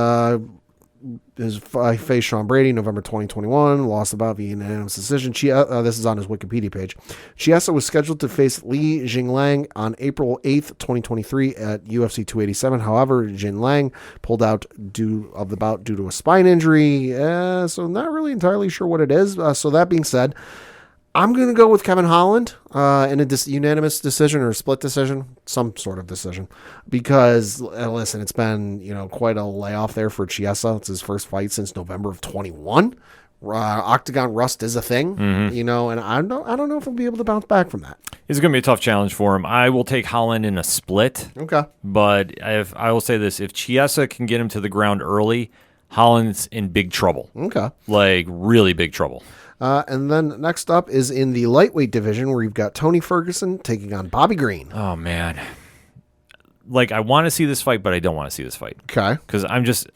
His faced Sean Brady November 2021, lost about via unanimous decision. This is on his Wikipedia page. Chiesa was scheduled to face Li Jingliang on April 8th, 2023 at UFC 287. However, Jingliang pulled out of the bout due to a spine injury, so not really entirely sure what it is. So that being said, I'm going to go with Kevin Holland in a unanimous decision or a split decision, some sort of decision, because, listen, it's been, quite a layoff there for Chiesa. It's his first fight since November of 21. Octagon rust is a thing, and I don't know if he'll be able to bounce back from that. It's going to be a tough challenge for him. I will take Holland in a split. Okay. But I will say this, if Chiesa can get him to the ground early, Holland's in big trouble. Okay. Like, really big trouble. And then next up is in the lightweight division where you've got Tony Ferguson taking on Bobby Green. Oh, man. Like, I want to see this fight, but I don't want to see this fight. Okay. Because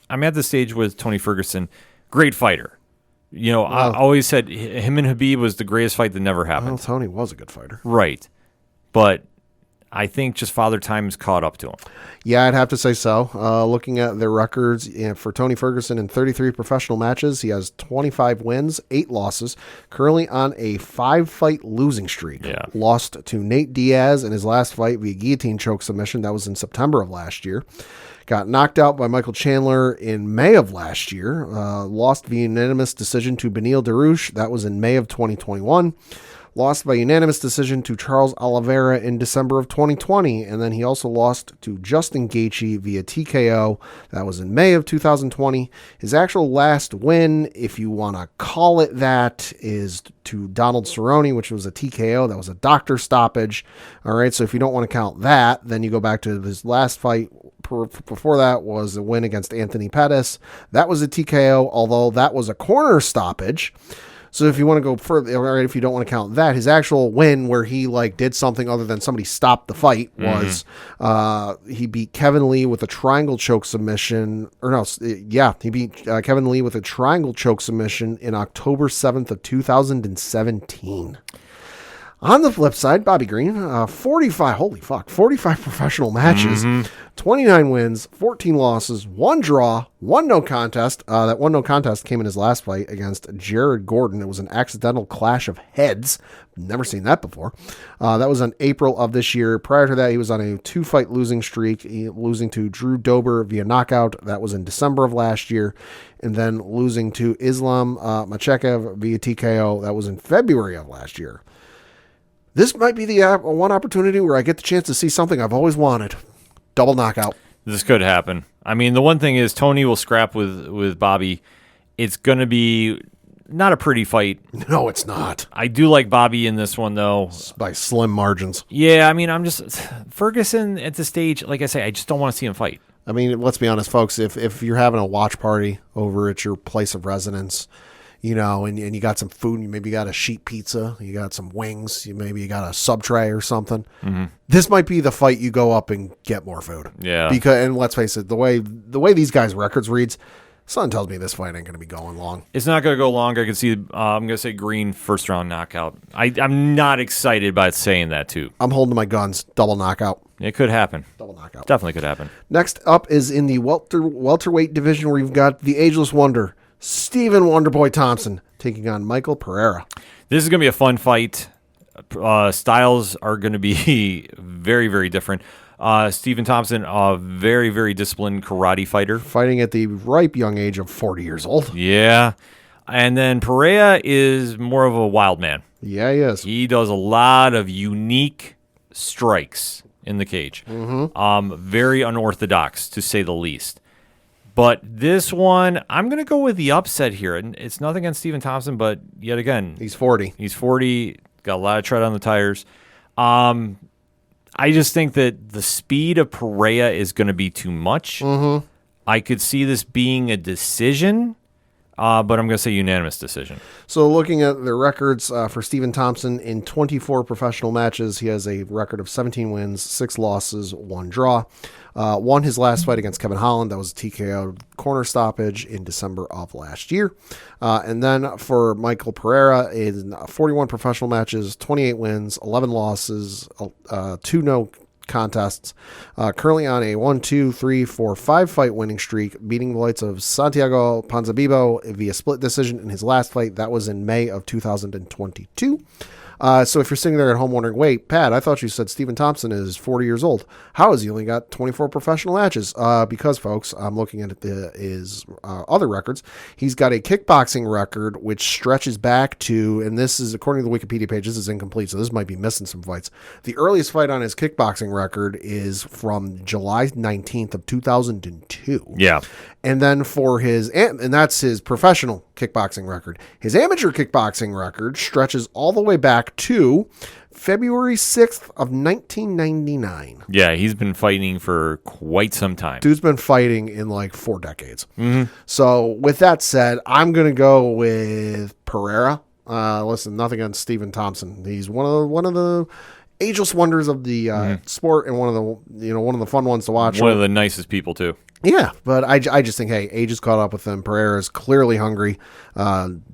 I'm at the stage with Tony Ferguson, great fighter. I always said him and Khabib was the greatest fight that never happened. Well, Tony was a good fighter. Right. But I think just Father Time's caught up to him. Yeah, I'd have to say so. Looking at their records for Tony Ferguson in 33 professional matches, he has 25 wins, 8 losses, currently on a 5-fight losing streak. Yeah. Lost to Nate Diaz in his last fight via guillotine choke submission. That was in September of last year. Got knocked out by Michael Chandler in May of last year. Lost via unanimous decision to Beneil Dariush. That was in May of 2021. Lost by unanimous decision to Charles Oliveira in December of 2020, and then he also lost to Justin Gaethje via TKO. That was in May of 2020. His actual last win, if you want to call it that, is to Donald Cerrone, which was a TKO. That was a doctor stoppage. All right, so if you don't want to count that, then you go back to his last fight. Before that was a win against Anthony Pettis. That was a TKO, although that was a corner stoppage. So if you want to go further, or if you don't want to count that, his actual win where he did something other than somebody stopped the fight was he beat Kevin Lee with a triangle choke submission. He beat Kevin Lee with a triangle choke submission in October 7th of 2017. On the flip side, Bobby Green, 45 professional matches, 29 wins, 14 losses, 1 draw, 1 no contest. That 1 no contest came in his last fight against Jared Gordon. It was an accidental clash of heads. Never seen that before. That was in April of this year. Prior to that, he was on a 2-fight losing streak, losing to Drew Dober via knockout. That was in December of last year. And then losing to Islam Makhachev via TKO. That was in February of last year. This might be the one opportunity where I get the chance to see something I've always wanted. Double knockout. This could happen. I mean, the one thing is Tony will scrap with Bobby. It's going to be not a pretty fight. No, it's not. I do like Bobby in this one, though. By slim margins. Yeah, I mean, Ferguson at this stage, like I say, I just don't want to see him fight. I mean, let's be honest, folks. If you're having a watch party over at your place of residence, and you got some food, and you maybe got a sheet pizza, you got some wings, you got a sub tray or something. Mm-hmm. This might be the fight you go up and get more food. Yeah. And let's face it, the way these guys' records reads, something tells me this fight ain't going to be going long. It's not going to go long. I can see. I'm going to say Green first round knockout. I'm not excited by saying that too. I'm holding my guns. Double knockout. It could happen. Double knockout. Definitely could happen. Next up is in the welterweight division where you've got the ageless wonder, Stephen Wonderboy Thompson, taking on Michael Pereira. This is going to be a fun fight. Styles are going to be very, very different. Stephen Thompson, a very, very disciplined karate fighter. Fighting at the ripe young age of 40 years old. Yeah. And then Pereira is more of a wild man. Yeah, he is. He does a lot of unique strikes in the cage. Mm-hmm. Very unorthodox, to say the least. But this one, I'm going to go with the upset here. And it's nothing against Stephen Thompson, but yet again, he's 40. He's 40, got a lot of tread on the tires. I just think that the speed of Pereira is going to be too much. Mm-hmm. I could see this being a decision. but I'm going to say unanimous decision. So looking at the records for Stephen Thompson in 24 professional matches, he has a record of 17 wins, 6 losses, 1 draw. Won his last fight against Kevin Holland. That was a TKO corner stoppage in December of last year. And then for Michael Pereira, in 41 professional matches, 28 wins, 11 losses, 2 no contests. Currently on a 5 fight winning streak, beating the likes of Santiago Ponzinibbio via split decision in his last fight. That was in May of 2022. So if you're sitting there at home wondering, wait, Pat, I thought you said Stephen Thompson is 40 years old. How has he only got 24 professional matches? Because, folks, I'm looking at his other records. He's got a kickboxing record, which stretches back to, and this is, according to the Wikipedia page, this is incomplete, so this might be missing some fights. The earliest fight on his kickboxing record is from July 19th of 2002. Yeah. And then for and that's his professional kickboxing record. His amateur kickboxing record stretches all the way back to February 6th of 1999. Yeah, he's been fighting for quite some time. Dude's been fighting in like 4 decades. Mm-hmm. So with that said, I'm going to go with Pereira. Listen, nothing against Stephen Thompson. He's one of the ageless wonders of the sport, and one of the fun ones to watch. One of the nicest people too. Yeah, but I just think, hey, age has caught up with him. Pereira's clearly hungry,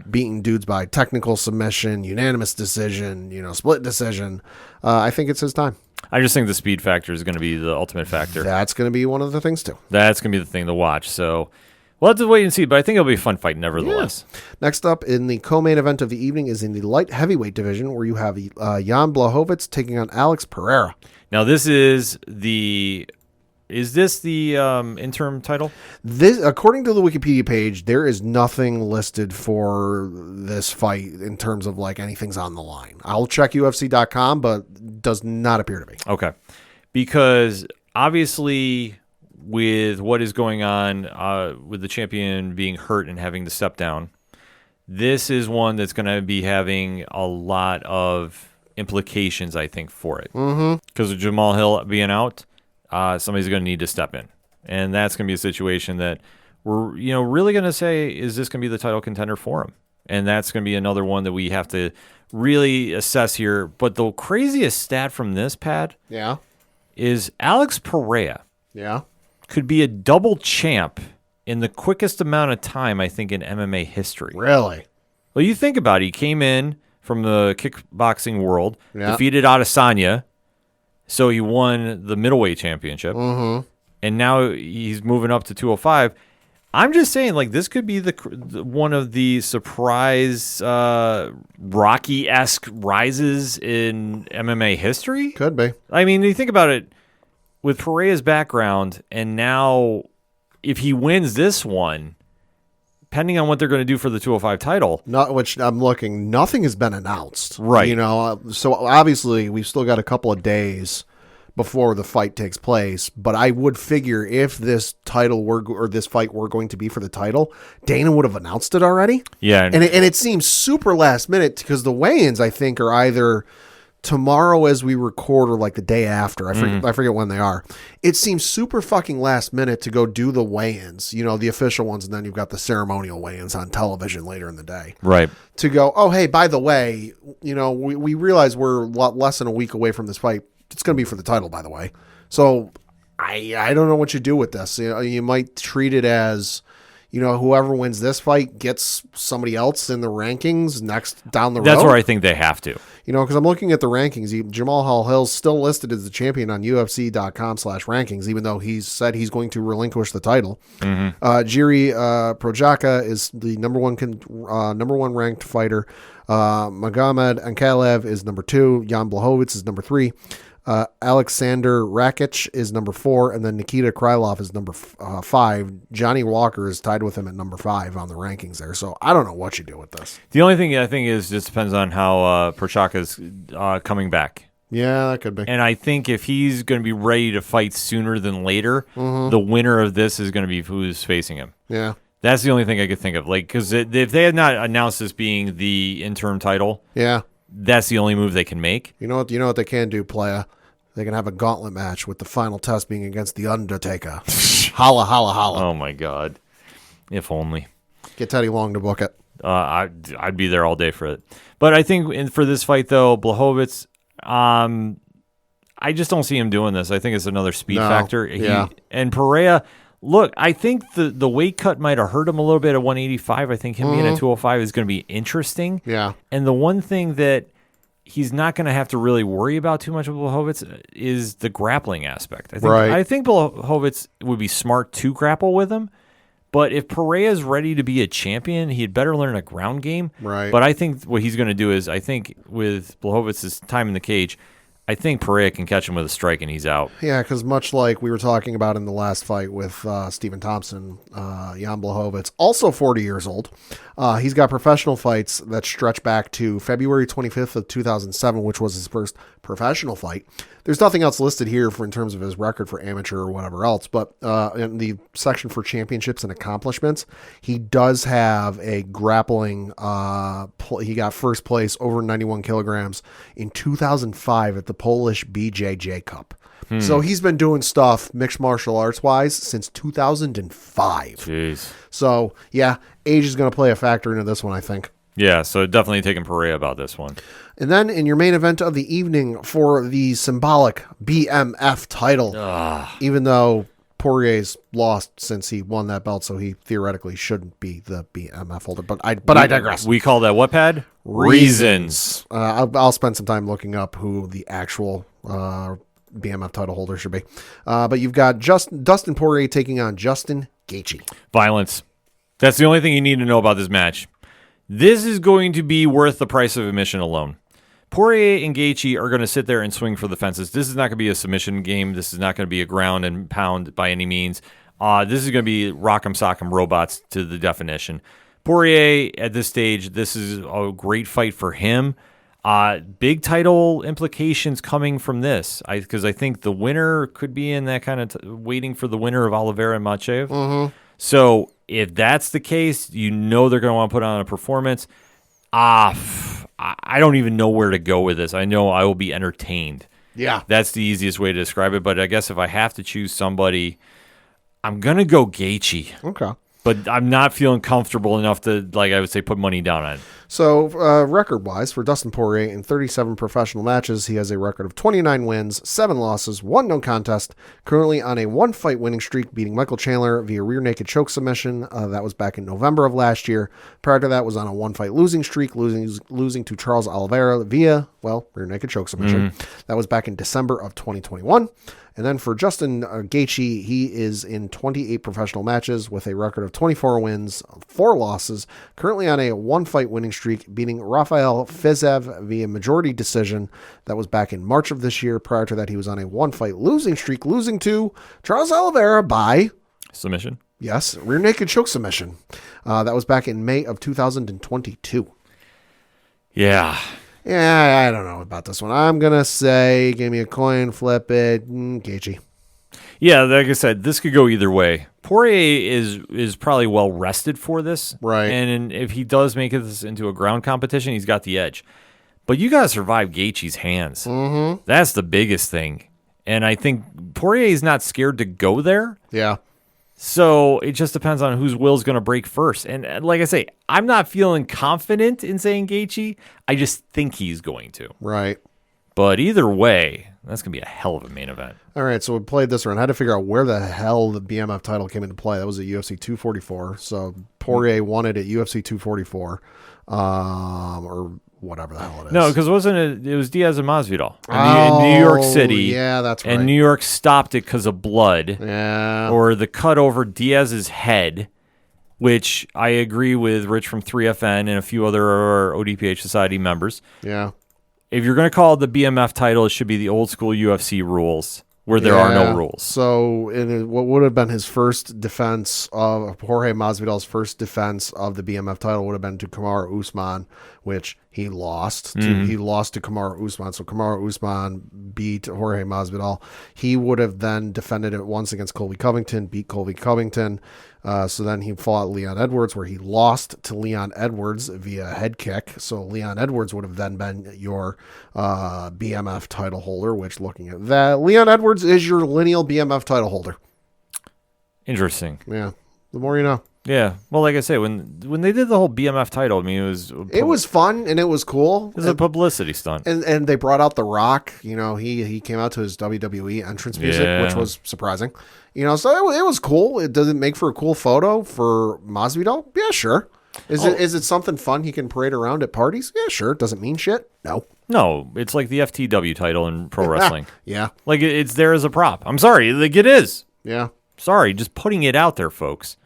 beating dudes by technical submission, unanimous decision, split decision. I think it's his time. I just think the speed factor is going to be the ultimate factor. That's going to be one of the things, too. That's going to be the thing to watch. So we'll have to wait and see, but I think it'll be a fun fight nevertheless. Yeah. Next up in the co-main event of the evening is in the light heavyweight division, where you have Jan Blachowicz taking on Alex Pereira. Now, this is Is this the interim title? This, according to the Wikipedia page, there is nothing listed for this fight in terms of like anything's on the line. I'll check UFC.com, but does not appear to be. Okay. Because obviously with what is going on with the champion being hurt and having to step down, this is one that's going to be having a lot of implications, I think, for it. Because of Jamal Hill being out, somebody's going to need to step in. And that's going to be a situation that we're really going to say, is this going to be the title contender for him? And that's going to be another one that we have to really assess here. But the craziest stat from this, Pat, is Alex Pereira could be a double champ in the quickest amount of time, I think, in MMA history. Really? Well, you think about it. He came in from the kickboxing world, defeated Adesanya, so he won the middleweight championship, and now he's moving up to 205. I'm just saying, like, this could be the one of the surprise Rocky-esque rises in MMA history. Could be. I mean, you think about it, with Pereira's background, and now if he wins this one, depending on what they're going to do for the 205 title. Which I'm looking, nothing has been announced. Right. So obviously we've still got a couple of days before the fight takes place, but I would figure if this this fight were going to be for the title, Dana would have announced it already. Yeah. And it seems super last minute because the weigh-ins, I think, are either tomorrow as we record or like the day after. I forget when they are. It seems super fucking last minute to go do the weigh-ins, the official ones, and then you've got the ceremonial weigh-ins on television later in the day. Right. To go, oh, hey, by the way, we realize we're a lot less than a week away from this fight. It's going to be for the title, by the way. So I don't know what you do with this. You might treat it as, whoever wins this fight gets somebody else in the rankings next down the road. That's where I think they have to. Because I'm looking at the rankings. Jamal Hill's still listed as the champion on UFC.com/rankings, even though he's said he's going to relinquish the title. Jiri Projaka is the number one ranked fighter. Magomed Ankalaev is number 2. Jan Blachowicz is number 3. Alexander Rakic is number 4, and then Nikita Krylov is number 5. Johnny Walker is tied with him at number 5 on the rankings there. So I don't know what you do with this. The only thing I think is just depends on how Prochaka's coming back. Yeah, that could be. And I think if he's going to be ready to fight sooner than later, the winner of this is going to be who's facing him. Yeah. That's the only thing I could think of. Like, because if they had not announced this being the interim title, that's the only move they can make. You know what they can do, playa? They can have a gauntlet match with the final test being against The Undertaker. Holla, holla, holla. Oh, my God. If only. Get Teddy Long to book it. I'd be there all day for it. But I think for this fight, though, Blachowicz, I just don't see him doing this. I think it's another speed factor. And Pereira, look, I think the weight cut might have hurt him a little bit at 185. I think him being at 205 is going to be interesting. Yeah. And the one thing that he's not going to have to really worry about too much with Blachowicz is the grappling aspect. I think Blachowicz would be smart to grapple with him. But if Pereira's ready to be a champion, he'd better learn a ground game. Right. But I think what he's going to do is, I think with Blachowicz's time in the cage, I think Pereira can catch him with a strike and he's out. Yeah, because much like we were talking about in the last fight with Stephen Thompson, Jan Blachowicz, also 40 years old. He's got professional fights that stretch back to February 25th of 2007, which was his first professional fight. There's nothing else listed here in terms of his record for amateur or whatever else, but in the section for championships and accomplishments, he does have a grappling. He got first place over 91 kilograms in 2005 at the Polish BJJ Cup. So he's been doing stuff mixed martial arts wise since 2005. Jeez. So yeah, age is going to play a factor into this one, I think. Yeah, so definitely taking Pereira about this one. And then in your main event of the evening for the symbolic BMF title, even though Poirier's lost since he won that belt, so he theoretically shouldn't be the BMF holder. But I digress. We call that what, Pad? Reasons. I'll spend some time looking up who the actual BMF title holder should be. But you've got Dustin Poirier taking on Justin Gaethje. Violence. That's the only thing you need to know about this match. This is going to be worth the price of admission alone. Poirier and Gaethje are going to sit there and swing for the fences. This is not going to be a submission game. This is not going to be a ground and pound by any means. This is going to be rock'em sock'em robots to the definition. Poirier, at this stage, this is a great fight for him. Big title implications coming from this, because I think the winner could be in that kind of waiting for the winner of Oliveira and Machev. Mm-hmm. So if that's the case, they're going to want to put on a performance. I don't even know where to go with this. I know I will be entertained. Yeah. That's the easiest way to describe it. But I guess if I have to choose somebody, I'm going to go Gaethje. Okay. But I'm not feeling comfortable enough to, I would say, put money down on it. So, record-wise, for Dustin Poirier, in 37 professional matches, he has a record of 29 wins, 7 losses, 1 no contest, currently on a 1-fight winning streak, beating Michael Chandler via rear naked choke submission. That was back in November of last year. Prior to that, was on a 1-fight losing streak, losing to Charles Oliveira via, rear naked choke submission. That was back in December of 2021. And then for Justin Gaethje, he is in 28 professional matches with a record of 24 wins, 4 losses, currently on a 1-fight winning streak, beating Rafael Fiziev via majority decision. That was back in March of this year. Prior to that, he was on a 1-fight losing streak, losing to Charles Oliveira by submission. Yes, rear naked choke submission. That was back in May of 2022. Yeah. Yeah, I don't know about this one. I'm going to say, give me a coin, flip it, Gaethje. Yeah, like I said, this could go either way. Poirier is probably well rested for this. Right. And if he does make this into a ground competition, he's got the edge. But you got to survive Gaethje's hands. Mm-hmm. That's the biggest thing. And I think Poirier is not scared to go there. Yeah. So it just depends on whose will is going to break first. And like I say, I'm not feeling confident in saying Gaethje. I just think he's going to. Right. But either way, that's going to be a hell of a main event. All right, so we played this around. I had to figure out where the hell the BMF title came into play. That was at UFC 244. So Poirier won it at UFC 244, or whatever the hell it is. No, because it was Diaz and Masvidal in New York City. Yeah, that's right. And New York stopped it because of blood. Yeah. Or the cut over Diaz's head, which I agree with Rich from 3FN and a few other ODPH Society members. Yeah. If you're going to call it the BMF title, it should be the old school UFC rules where there are no rules. So what would have been his first defense of Jorge Masvidal's first defense of the BMF title would have been to Kamaru Usman, which he lost. He lost to Kamaru Usman. So Kamaru Usman beat Jorge Masvidal. He would have then defended it once against Colby Covington, beat Colby Covington. So then he fought Leon Edwards, where he lost to Leon Edwards via head kick. So Leon Edwards would have then been your BMF title holder, which looking at that, Leon Edwards is your lineal BMF title holder. Interesting. Yeah. The more you know. Yeah. Well, like I say, when they did the whole BMF title, I mean, It was fun and it was cool. It was a publicity stunt. And they brought out The Rock. You know, he came out to his WWE entrance music, which was surprising. You know, so it was cool. It doesn't make for a cool photo for Masvidal. Yeah, sure. Is it something fun he can parade around at parties? Yeah, sure. Doesn't mean shit. No. No, it's like the FTW title in pro wrestling. Yeah. Like it's there as a prop. I'm sorry, like it is. Yeah. Sorry, just putting it out there, folks.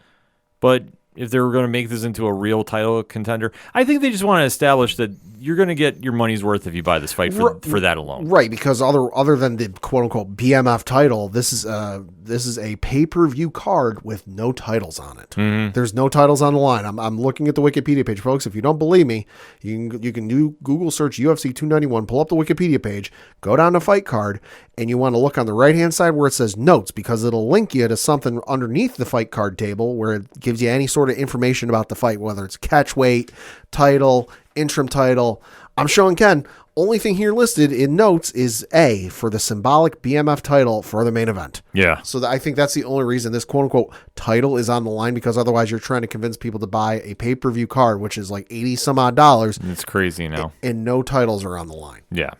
But if they were going to make this into a real title contender, I think they just want to establish that you're going to get your money's worth if you buy this fight for that alone. Right, because other than the quote unquote BMF title, this is a pay-per-view card with no titles on it. Mm-hmm. There's no titles on the line. I'm looking at the Wikipedia page, folks. If you don't believe me, you can do Google search UFC 291, pull up the Wikipedia page, go down to fight card, and you want to look on the right-hand side where it says notes, because it'll link you to something underneath the fight card table where it gives you any sort of information about the fight, whether it's catch weight, title, interim title. I'm showing Ken. Only thing here listed in notes is A for the symbolic BMF title for the main event. Yeah. So I think that's the only reason this quote unquote title is on the line, because otherwise you're trying to convince people to buy a pay-per-view card, which is like $80 some odd. It's crazy now. And no titles are on the line. Yeah.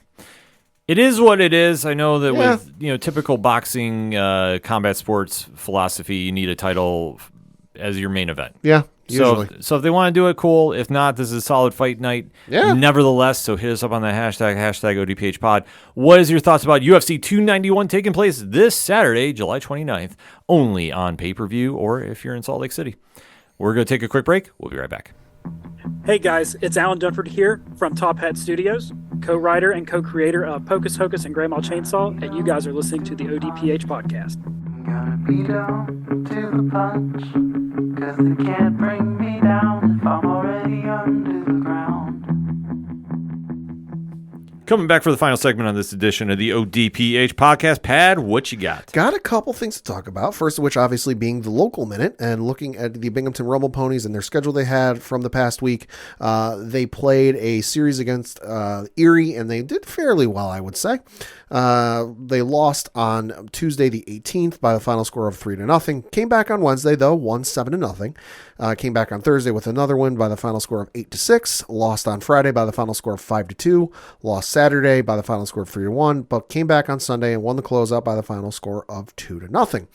It is what it is. I know that with typical boxing, combat sports philosophy, you need a title as your main event. Yeah, usually. So if they want to do it, cool. If not, this is a solid fight night. Yeah. Nevertheless, so hit us up on the hashtag ODPH pod. What is your thoughts about UFC 291 taking place this Saturday, July 29th, only on pay-per-view, or if you're in Salt Lake City? We're going to take a quick break. We'll be right back. Hey guys, it's Alan Dunford here from Top Hat Studios, co-writer and co-creator of Pocus Hocus and Grandma Chainsaw, and you guys are listening to the ODPH podcast. Gotta be down to the punch, 'cause they can't bring me down if I'm already under the ground. Coming back for the final segment on this edition of the ODPH podcast. Pad, what you got? Got a couple things to talk about. First of which, obviously, being the local minute and looking at the Binghamton Rumble Ponies and their schedule they had from the past week. They played a series against Erie, and they did fairly well, I would say. They lost on Tuesday the 18th by the final score of 3-0. Came back on Wednesday, though, won 7-0. Came back on Thursday with another win by the final score of 8-6. Lost on Friday by the final score of 5-2. Lost Saturday by the final score of 3-1, but came back on Sunday and won the closeout by the final score of 2-0.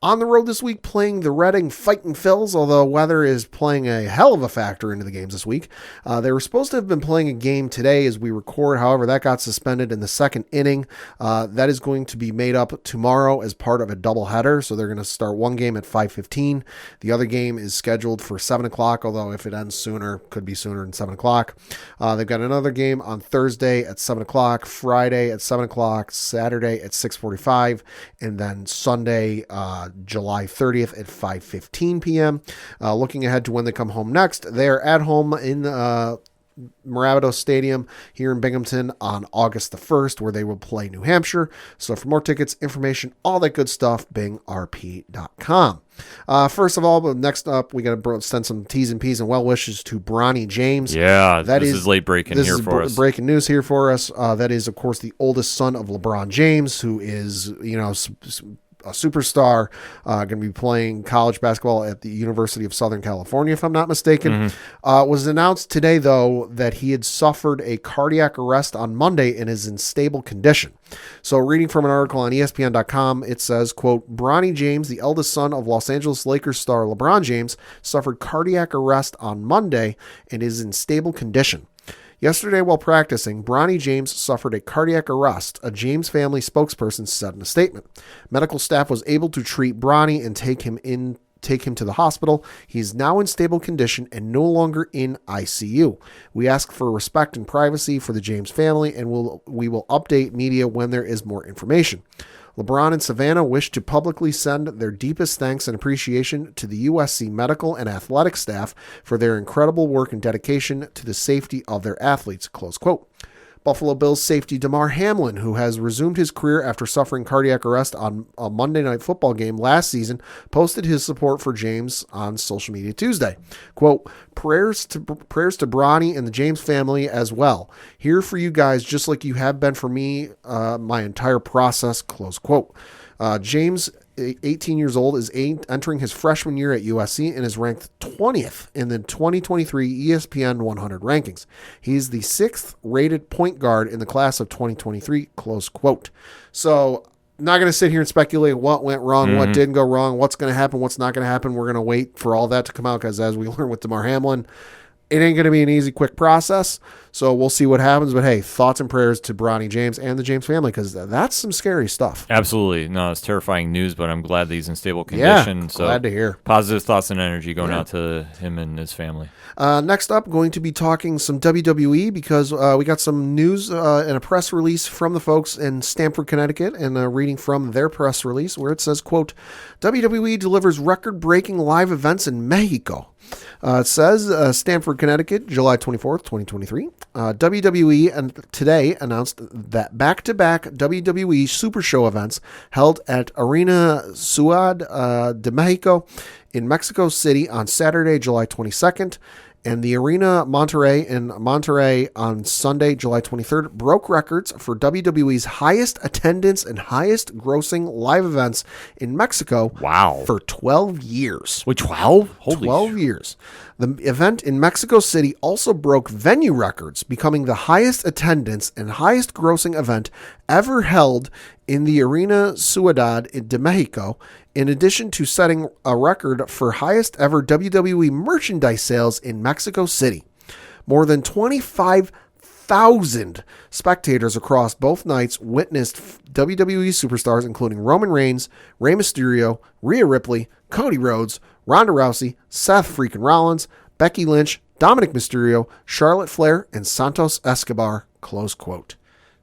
On the road this week, playing the Reading Fightin' Phils, although weather is playing a hell of a factor into the games this week. They were supposed to have been playing a game today as we record. However, that got suspended in the second inning. That is going to be made up tomorrow as part of a doubleheader. So they're going to start one game at 5:15. The other game is scheduled for 7 o'clock, although if it ends sooner, could be sooner than 7 o'clock. They've got another game on Thursday at 7 o'clock, Friday at 7 o'clock, Saturday at 6:45, and then Sunday, July 30th at 5:15 p.m. Looking ahead to when they come home next, they're at home in Maravido Stadium here in Binghamton on August the 1st, where they will play New Hampshire. So for more tickets, information, all that good stuff, bingrp.com. First of all, next up, we got to send some T's and P's and well wishes to Bronny James. Yeah, this is late breaking here for us. Breaking news here for us. That is, of course, the oldest son of LeBron James, who is, a superstar, going to be playing college basketball at the University of Southern California, if I'm not mistaken. Was announced today, though, that he had suffered a cardiac arrest on Monday and is in stable condition. So reading from an article on ESPN.com, it says, quote, Bronny James, the eldest son of Los Angeles Lakers star LeBron James, suffered cardiac arrest on Monday and is in stable condition. Yesterday, while practicing, Bronny James suffered a cardiac arrest, a James family spokesperson said in a statement. Medical staff was able to treat Bronny and take him to the hospital. He is now in stable condition and no longer in ICU. We ask for respect and privacy for the James family, and we will update media when there is more information. LeBron and Savannah wish to publicly send their deepest thanks and appreciation to the USC medical and athletic staff for their incredible work and dedication to the safety of their athletes, close quote. Buffalo Bills safety Damar Hamlin, who has resumed his career after suffering cardiac arrest on a Monday Night Football game last season, posted his support for James on social media Tuesday. Quote, prayers to Bronny and the James family as well. Here for you guys, just like you have been for me my entire process, close quote. James 18 years old, is entering his freshman year at USC and is ranked 20th in the 2023 ESPN 100 rankings. He's the 6th rated point guard in the class of 2023, close quote. So, not going to sit here and speculate what went wrong, what didn't go wrong, what's going to happen, what's not going to happen. We're going to wait for all that to come out because as we learned with DeMar Hamlin, it ain't going to be an easy, quick process. So we'll see what happens. But hey, thoughts and prayers to Bronny James and the James family because that's some scary stuff. Absolutely. No, it's terrifying news, but I'm glad that he's in stable condition. Yeah, so glad to hear. Positive thoughts and energy going out to him and his family. Next up, going to be talking some WWE because we got some news and a press release from the folks in Stamford, Connecticut, and reading from their press release where it says, quote, WWE delivers record-breaking live events in Mexico. It says Stamford, Connecticut, July 24th, 2023. WWE today announced that back-to-back WWE Super Show events held at Arena Ciudad de Mexico in Mexico City on Saturday, July 22nd, and the Arena Monterrey in Monterrey on Sunday, July 23rd, broke records for WWE's highest attendance and highest grossing live events in Mexico for 12 years. Wait, 12? Holy 12 years. The event in Mexico City also broke venue records, becoming the highest attendance and highest grossing event ever held in the Arena Ciudad de Mexico, in addition to setting a record for highest ever WWE merchandise sales in Mexico City. More than 25,000 spectators across both nights witnessed WWE superstars including Roman Reigns, Rey Mysterio, Rhea Ripley, Cody Rhodes, Ronda Rousey, Seth freaking Rollins, Becky Lynch, Dominic Mysterio, Charlotte Flair, and Santos Escobar, close quote.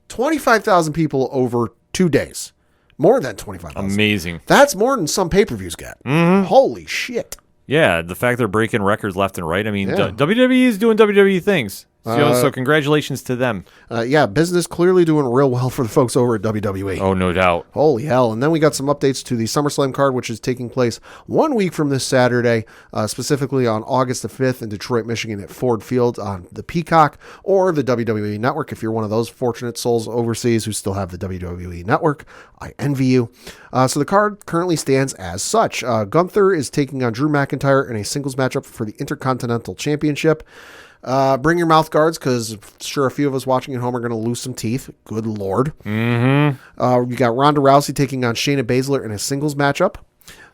25,000 people over 2 days. More than 25,000. Amazing. That's more than some pay-per-views get. Holy shit. Yeah, the fact they're breaking records left and right. I mean, WWE is doing WWE things. So congratulations to them. Business clearly doing real well for the folks over at WWE. Oh, no doubt. Holy hell. And then we got some updates to the SummerSlam card, which is taking place 1 week from this Saturday, specifically on August the 5th in Detroit, Michigan at Ford Field on the Peacock or the WWE Network. If you're one of those fortunate souls overseas who still have the WWE Network, I envy you. So the card currently stands as such. Gunther is taking on Drew McIntyre in a singles matchup for the Intercontinental Championship. Bring your mouth guards because sure a few of us watching at home are going to lose some teeth. Good Lord. You got Ronda Rousey taking on Shayna Baszler in a singles matchup.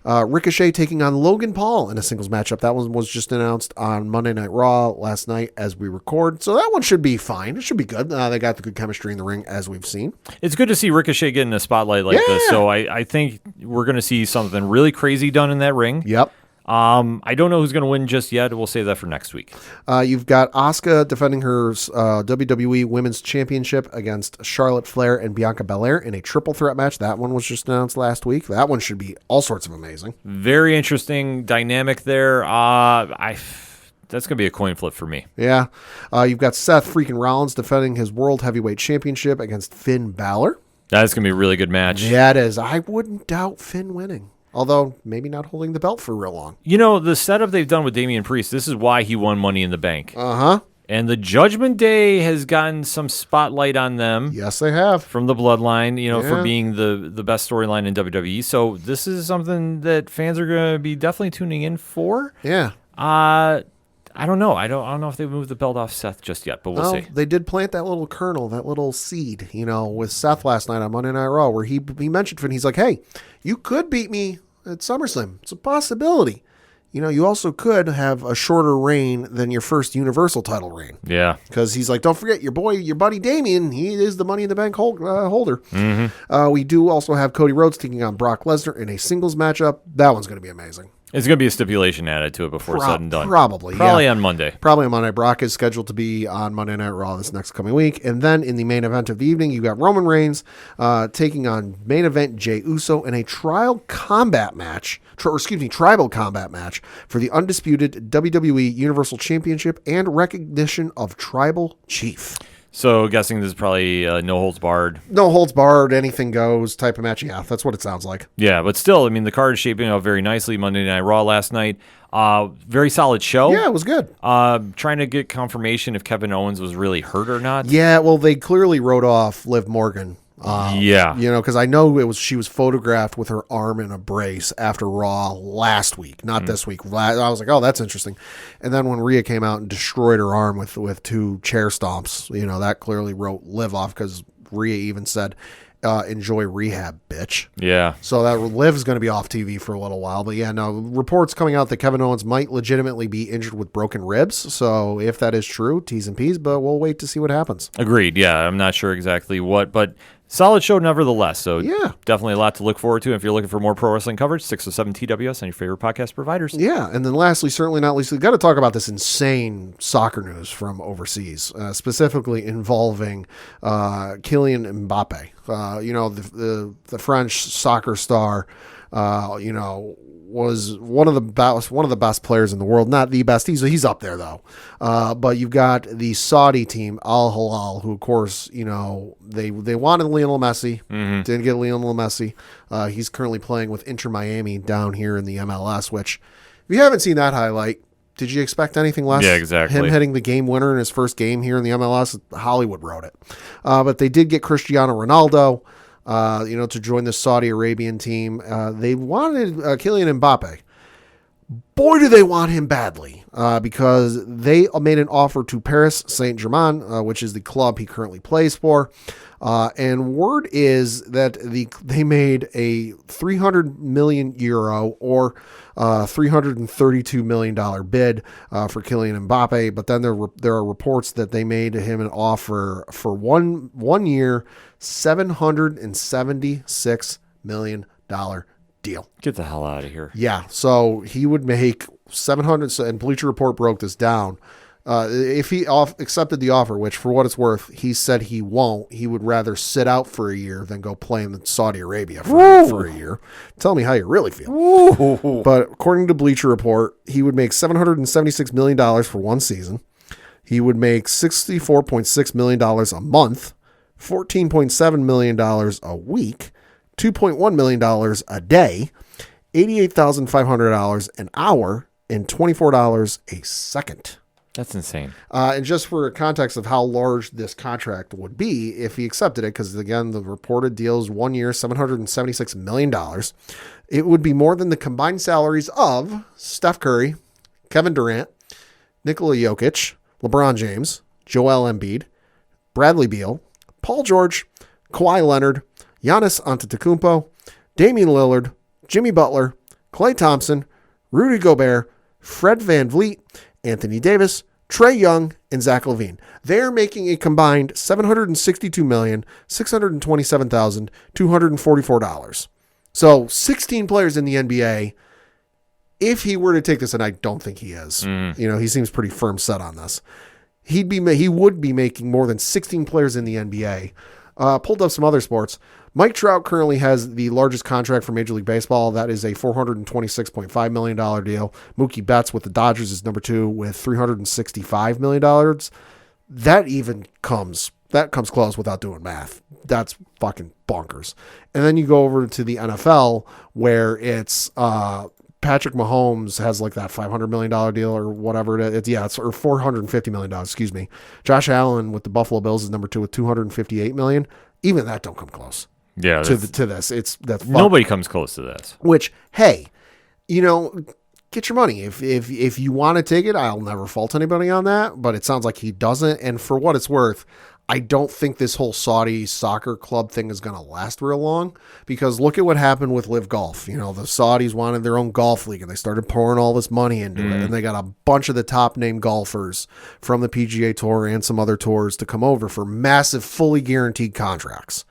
Ricochet taking on Logan Paul in a singles matchup. That one was just announced on Monday Night Raw last night as we record. So that one should be fine. It should be good. They got the good chemistry in the ring as we've seen. It's good to see Ricochet getting a spotlight like this. So I think we're going to see something really crazy done in that ring. Yep. I don't know who's going to win just yet. We'll save that for next week. You've got Asuka defending her WWE Women's Championship against Charlotte Flair and Bianca Belair in a triple threat match. That one was just announced last week. That one should be all sorts of amazing. Very interesting dynamic there. That's going to be a coin flip for me. Yeah. You've got Seth freaking Rollins defending his World Heavyweight Championship against Finn Balor. That's going to be a really good match. Yeah, it is. I wouldn't doubt Finn winning. Although, maybe not holding the belt for real long. You know, the setup they've done with Damian Priest, this is why he won Money in the Bank. And the Judgment Day has gotten some spotlight on them. Yes, they have. From the Bloodline, for being the best storyline in WWE. So this is something that fans are going to be definitely tuning in for. Yeah. I don't know. I don't know if they've moved the belt off Seth just yet, but we'll see. They did plant that little kernel, that little seed, with Seth last night on Monday Night Raw, where he mentioned Finn. He's like, hey, you could beat me at SummerSlam. It's a possibility. You also could have a shorter reign than your first Universal title reign. Yeah. Because he's like, don't forget your buddy Damian. He is the Money in the Bank holder. We do also have Cody Rhodes taking on Brock Lesnar in a singles matchup. That one's going to be amazing. It's going to be a stipulation added to it before it's said and done. Probably on Monday. Probably on Monday. Brock is scheduled to be on Monday Night Raw this next coming week. And then in the main event of the evening, you got Roman Reigns taking on main event Jey Uso in a tribal combat match for the undisputed WWE Universal Championship and recognition of Tribal Chief. So guessing this is probably no holds barred. No holds barred, anything goes type of match. Yeah, that's what it sounds like. Yeah, but still, the card is shaping up very nicely. Monday Night Raw last night. Very solid show. Yeah, it was good. Trying to get confirmation if Kevin Owens was really hurt or not. Yeah, well, they clearly wrote off Liv Morgan Yeah. Because I know she was photographed with her arm in a brace after Raw last week, not this week. I was like, oh, that's interesting. And then when Rhea came out and destroyed her arm with 2 chair stomps, that clearly wrote Liv off, because Rhea even said, enjoy rehab, bitch. Yeah. So that Liv is going to be off TV for a little while. But yeah, no, reports coming out that Kevin Owens might legitimately be injured with broken ribs. So if that is true, T's and P's, but we'll wait to see what happens. Agreed. Yeah, I'm not sure exactly what, but solid show nevertheless. So yeah, definitely a lot to look forward to. If you're looking for more pro wrestling coverage, 607 TWS on your favorite podcast providers. Yeah, and then lastly, certainly not least, we've got to talk about this insane soccer news from overseas, specifically involving Kylian Mbappe. The French soccer star, was one of the best players in the world. Not the best. He's up there though. But you've got the Saudi team, Al Hilal, who of course, they wanted Lionel Messi. Didn't get Lionel Messi. He's currently playing with Inter Miami down here in the MLS, which if you haven't seen that highlight, did you expect anything less? Yeah, exactly. Him hitting the game winner in his first game here in the MLS, Hollywood wrote it. But they did get Cristiano Ronaldo, to join the Saudi Arabian team. They wanted Kylian Mbappe. Boy, do they want him badly, because they made an offer to Paris Saint-Germain, which is the club he currently plays for. And word is that they made a 300 million euro or $332 million bid for Kylian Mbappe. But then there are reports that they made him an offer for one year, $776 million deal. Get the hell out of here. Yeah, so he would make 700, and Bleacher Report broke this down. If he accepted the offer, which for what it's worth, he said he won't. He would rather sit out for a year than go play in Saudi Arabia for a year. Tell me how you really feel. Ooh. But according to Bleacher Report, he would make $776 million for one season. He would make $64.6 million a month, $14.7 million a week, $2.1 million a day, $88,500 an hour, and $24 a second. That's insane. And just for context of how large this contract would be if he accepted it, because again, the reported deal is 1 year, $776 million. It would be more than the combined salaries of Steph Curry, Kevin Durant, Nikola Jokic, LeBron James, Joel Embiid, Bradley Beal, Paul George, Kawhi Leonard, Giannis Antetokounmpo, Damian Lillard, Jimmy Butler, Klay Thompson, Rudy Gobert, Fred VanVleet, Anthony Davis, Trae Young, and Zach LaVine. They're making a combined $762,627,244. So 16 players in the NBA. If he were to take this, and I don't think he is, he seems pretty firm set on this. He would be making more than 16 players in the NBA. Pulled up some other sports. Mike Trout currently has the largest contract for Major League Baseball. That is a $426.5 million deal. Mookie Betts with the Dodgers is number 2 with $365 million. That comes close without doing math. That's fucking bonkers. And then you go over to the NFL where it's Patrick Mahomes has like that $500 million deal or whatever it is. Or $450 million, excuse me. Josh Allen with the Buffalo Bills is number 2 with $258 million. Even that don't come close. Yeah, to this. That's nobody comes close to this. Which, hey, get your money. If you want to take it, I'll never fault anybody on that. But it sounds like he doesn't. And for what it's worth, I don't think this whole Saudi soccer club thing is going to last real long, because look at what happened with Live Golf. The Saudis wanted their own golf league and they started pouring all this money into it. And they got a bunch of the top name golfers from the PGA Tour and some other tours to come over for massive, fully guaranteed contracts.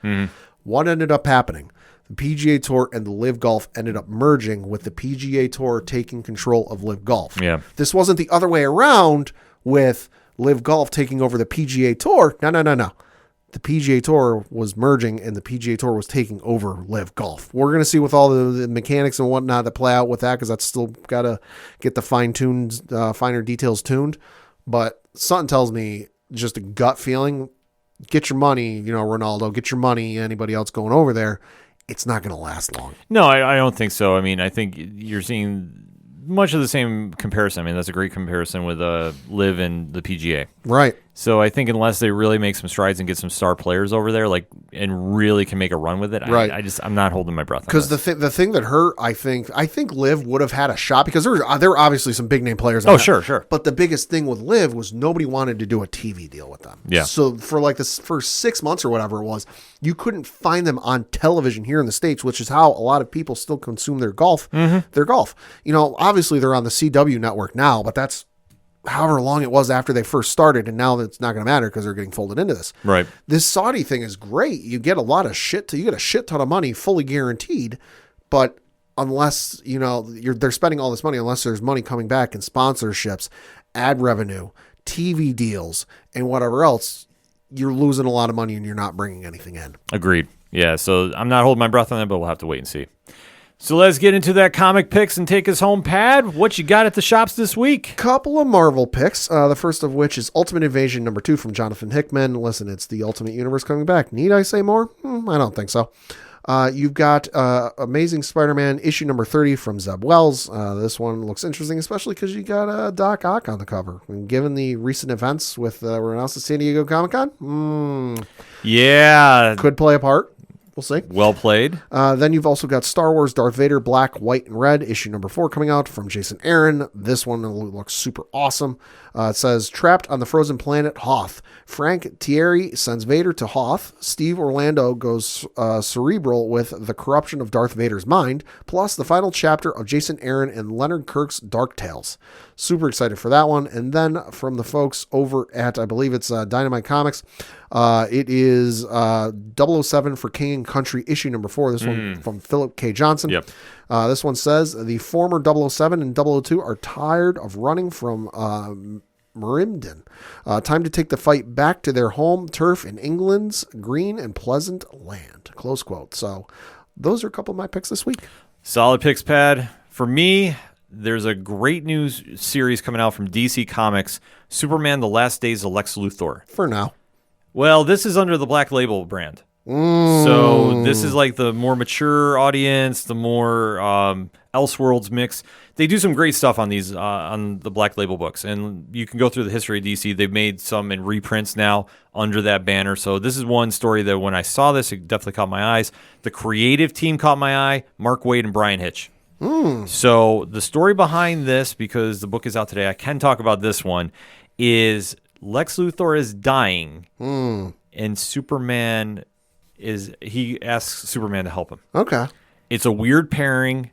What ended up happening? The PGA Tour and the Live Golf ended up merging, with the PGA Tour taking control of Live Golf. Yeah. This wasn't the other way around with Live Golf taking over the PGA Tour. No. The PGA Tour was merging and the PGA Tour was taking over Live Golf. We're going to see with all the mechanics and whatnot that play out with that, because that's still got to get the finer details tuned. But something tells me, just a gut feeling, get your money, Ronaldo, get your money, anybody else going over there. It's not going to last long. No, I don't think so. I mean, I think you're seeing much of the same comparison. I mean, that's a great comparison with Live and the PGA. Right. So I think unless they really make some strides and get some star players over there, like, and really can make a run with it, Right. I'm not holding my breath. Because the thing that hurt, I think Liv would have had a shot because there were obviously some big name players. On that. Sure. But the biggest thing with Liv was nobody wanted to do a TV deal with them. Yeah. So for like this first 6 months or whatever it was, you couldn't find them on television here in the States, which is how a lot of people still consume their golf. Their golf. You know, obviously they're on the CW network now, but that's however long it was after they first started, and now it's not going to matter because they're getting folded into this. Right. This Saudi thing is great. You get a lot of shit. You get a shit ton of money, fully guaranteed. But unless they're spending all this money, unless there's money coming back in sponsorships, ad revenue, TV deals, and whatever else, you're losing a lot of money and you're not bringing anything in. Agreed. Yeah. So I'm not holding my breath on that, but we'll have to wait and see. So let's get into that comic picks and take us home, Pad. What you got at the shops this week? Couple of Marvel picks. The first of which is Ultimate Invasion #2 from Jonathan Hickman. Listen, it's the Ultimate Universe coming back. Need I say more? I don't think so. You've got Amazing Spider-Man issue #30 from Zeb Wells. This one looks interesting, especially because you got Doc Ock on the cover. And given the recent events with were announced at San Diego Comic-Con, Yeah. could play a part. We'll see. Well played. Then you've also got Star Wars Darth Vader Black, White, and Red, issue #4 coming out from Jason Aaron. This one looks super awesome. It says, trapped on the frozen planet Hoth. Frank Thierry sends Vader to Hoth. Steve Orlando goes cerebral with the corruption of Darth Vader's mind, plus the final chapter of Jason Aaron and Leonard Kirk's Dark Tales. Super excited for that one. And then from the folks over at, I believe it's Dynamite Comics, it is 007 for King and Country issue #4. This one from Philip K. Johnson. Yep. This one says the former 007 and 002 are tired of running from Merimden. Time to take the fight back to their home turf in England's green and pleasant land. Close quote. So those are a couple of my picks this week. Solid picks, Pad. For me, there's a great news series coming out from DC Comics, Superman: The Last Days of Lex Luthor. For now. Well, this is under the Black Label brand. So this is like the more mature audience, the more Elseworlds mix. They do some great stuff on these on the Black Label books, and you can go through the history of DC. They've made some in reprints now under that banner. So this is one story that when I saw this, it definitely caught my eyes. The creative team caught my eye: Mark Waid and Brian Hitch. So the story behind this, because the book is out today, I can talk about this one, is Lex Luthor is dying, and Superman he asks Superman to help him. Okay. It's a weird pairing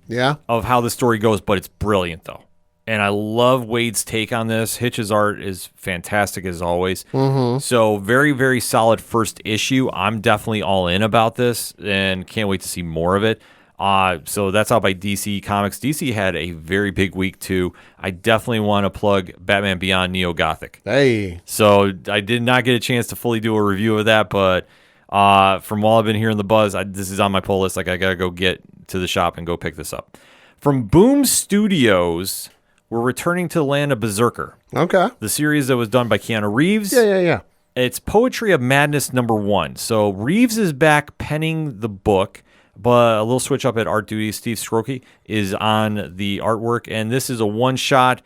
of how the story goes, but it's brilliant, though. And I love Wade's take on this. Hitch's art is fantastic, as always. So very, very solid first issue. I'm definitely all in about this and can't wait to see more of it. So that's out by DC Comics. DC had a very big week, too. I definitely want to plug Batman Beyond Neo Gothic. Hey. So I did not get a chance to fully do a review of that, but from while I've been hearing the buzz, this is on my pull list. Like, I got to go get to the shop and go pick this up. From Boom Studios, we're returning to the land of Berserker. Okay. The series that was done by Keanu Reeves. Yeah. It's Poetry of Madness #1. So Reeves is back penning the book, but a little switch up at art duty. Steve Skroke is on the artwork, and this is a one-shot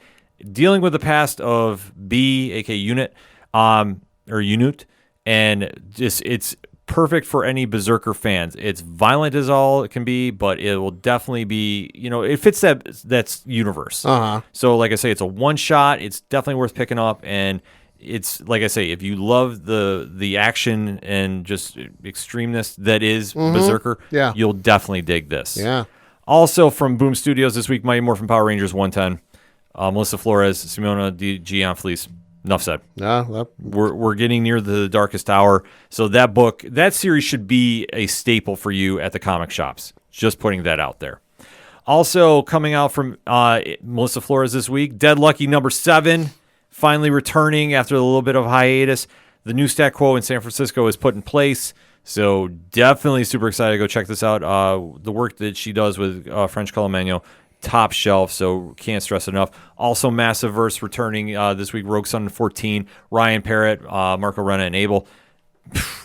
dealing with the past of B, aka Unit, or Unit, and just it's perfect for any Berserker fans. It's violent as all it can be, but it will definitely be, it fits that universe. So like I say, it's a one-shot. It's definitely worth picking up, and it's like I say, if you love the action and just extremeness that is Berserker, you'll definitely dig this. Yeah. Also from Boom Studios this week, Mighty Morphin Power Rangers 110. Melissa Flores, Simona Di Gianfelice. Enough said. Yeah. We're getting near the darkest hour, so that series should be a staple for you at the comic shops. Just putting that out there. Also coming out from Melissa Flores this week, Dead Lucky #7. Finally returning after a little bit of hiatus. The new stat quo in San Francisco is put in place, so definitely super excited to go check this out. The work that she does with French Colomagno, top shelf, so can't stress it enough. Also, Massiverse returning this week, Rogue Sun 14, Ryan Parrott, Marco Renna, and Abel.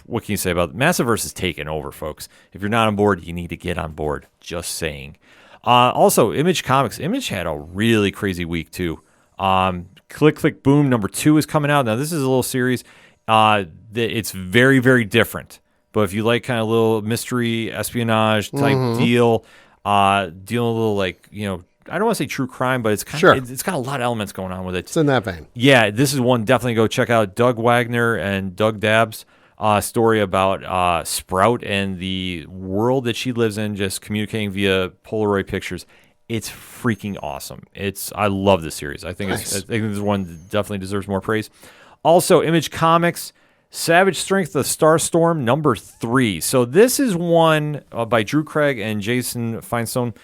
What can you say about it? Massiverse is taking over, folks. If you're not on board, you need to get on board. Just saying. Also, Image Comics. Image had a really crazy week, too. Click Click Boom #2 is coming out. Now, this is a little series. It's very, very different. But if you like kind of little mystery, espionage type deal, dealing a little like, I don't want to say true crime, but it's kind of, it's got a lot of elements going on with it. It's in that vein. Yeah, this is one definitely go check out. Doug Wagner and Doug Dabbs' story about Sprout and the world that she lives in, just communicating via Polaroid pictures. It's freaking awesome. I love this series. I think I think this one definitely deserves more praise. Also, Image Comics, Savage Strength, The Starstorm #3. So this is one by Drew Craig and Jason Feinstein.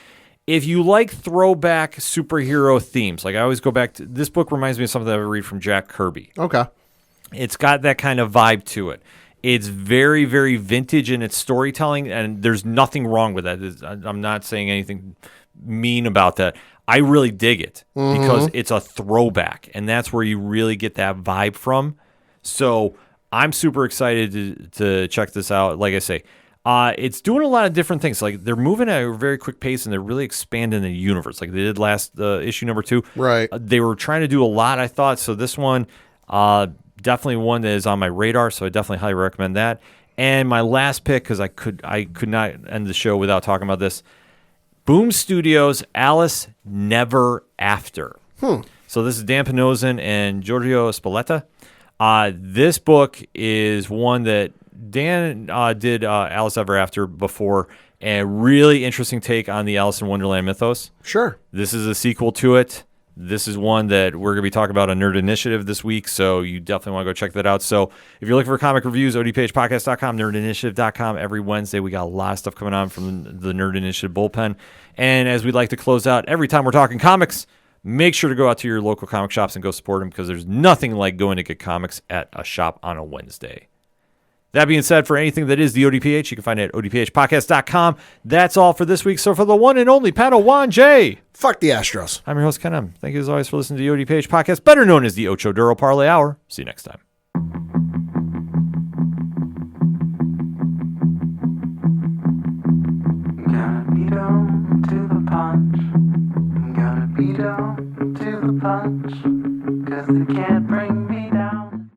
If you like throwback superhero themes, like I always go back to, this book reminds me of something that I read from Jack Kirby. Okay. It's got that kind of vibe to it. It's very, very vintage in its storytelling, and there's nothing wrong with that. I'm not saying anything mean about that. I really dig it because it's a throwback, and that's where you really get that vibe from. So I'm super excited to check this out. Like I say, it's doing a lot of different things. Like they're moving at a very quick pace, and they're really expanding the universe. Like they did last issue #2. Right. They were trying to do a lot, I thought. So this one, definitely one that is on my radar. So I definitely highly recommend that. And my last pick, because I could not end the show without talking about this. Boom Studios' Alice Never After. So this is Dan Panozan and Giorgio Spalletta. This book is one that Dan did Alice Ever After before, and a really interesting take on the Alice in Wonderland mythos. Sure. This is a sequel to it. This is one that we're going to be talking about on Nerd Initiative this week, so you definitely want to go check that out. So if you're looking for comic reviews, odphpodcast.com, nerdinitiative.com. Every Wednesday, we got a lot of stuff coming on from the Nerd Initiative bullpen. And as we like to close out, every time we're talking comics, make sure to go out to your local comic shops and go support them, because there's nothing like going to get comics at a shop on a Wednesday. That being said, for anything that is the ODPH, you can find it at odphpodcast.com. That's all for this week. So for the one and only Padawan J, fuck the Astros. I'm your host, Ken M. Thank you as always for listening to the ODPH podcast, better known as the Ocho Duro Parlay Hour. See you next time. Gonna be down to the punch. I'm gonna be down to the punch. 'Cause they can't bring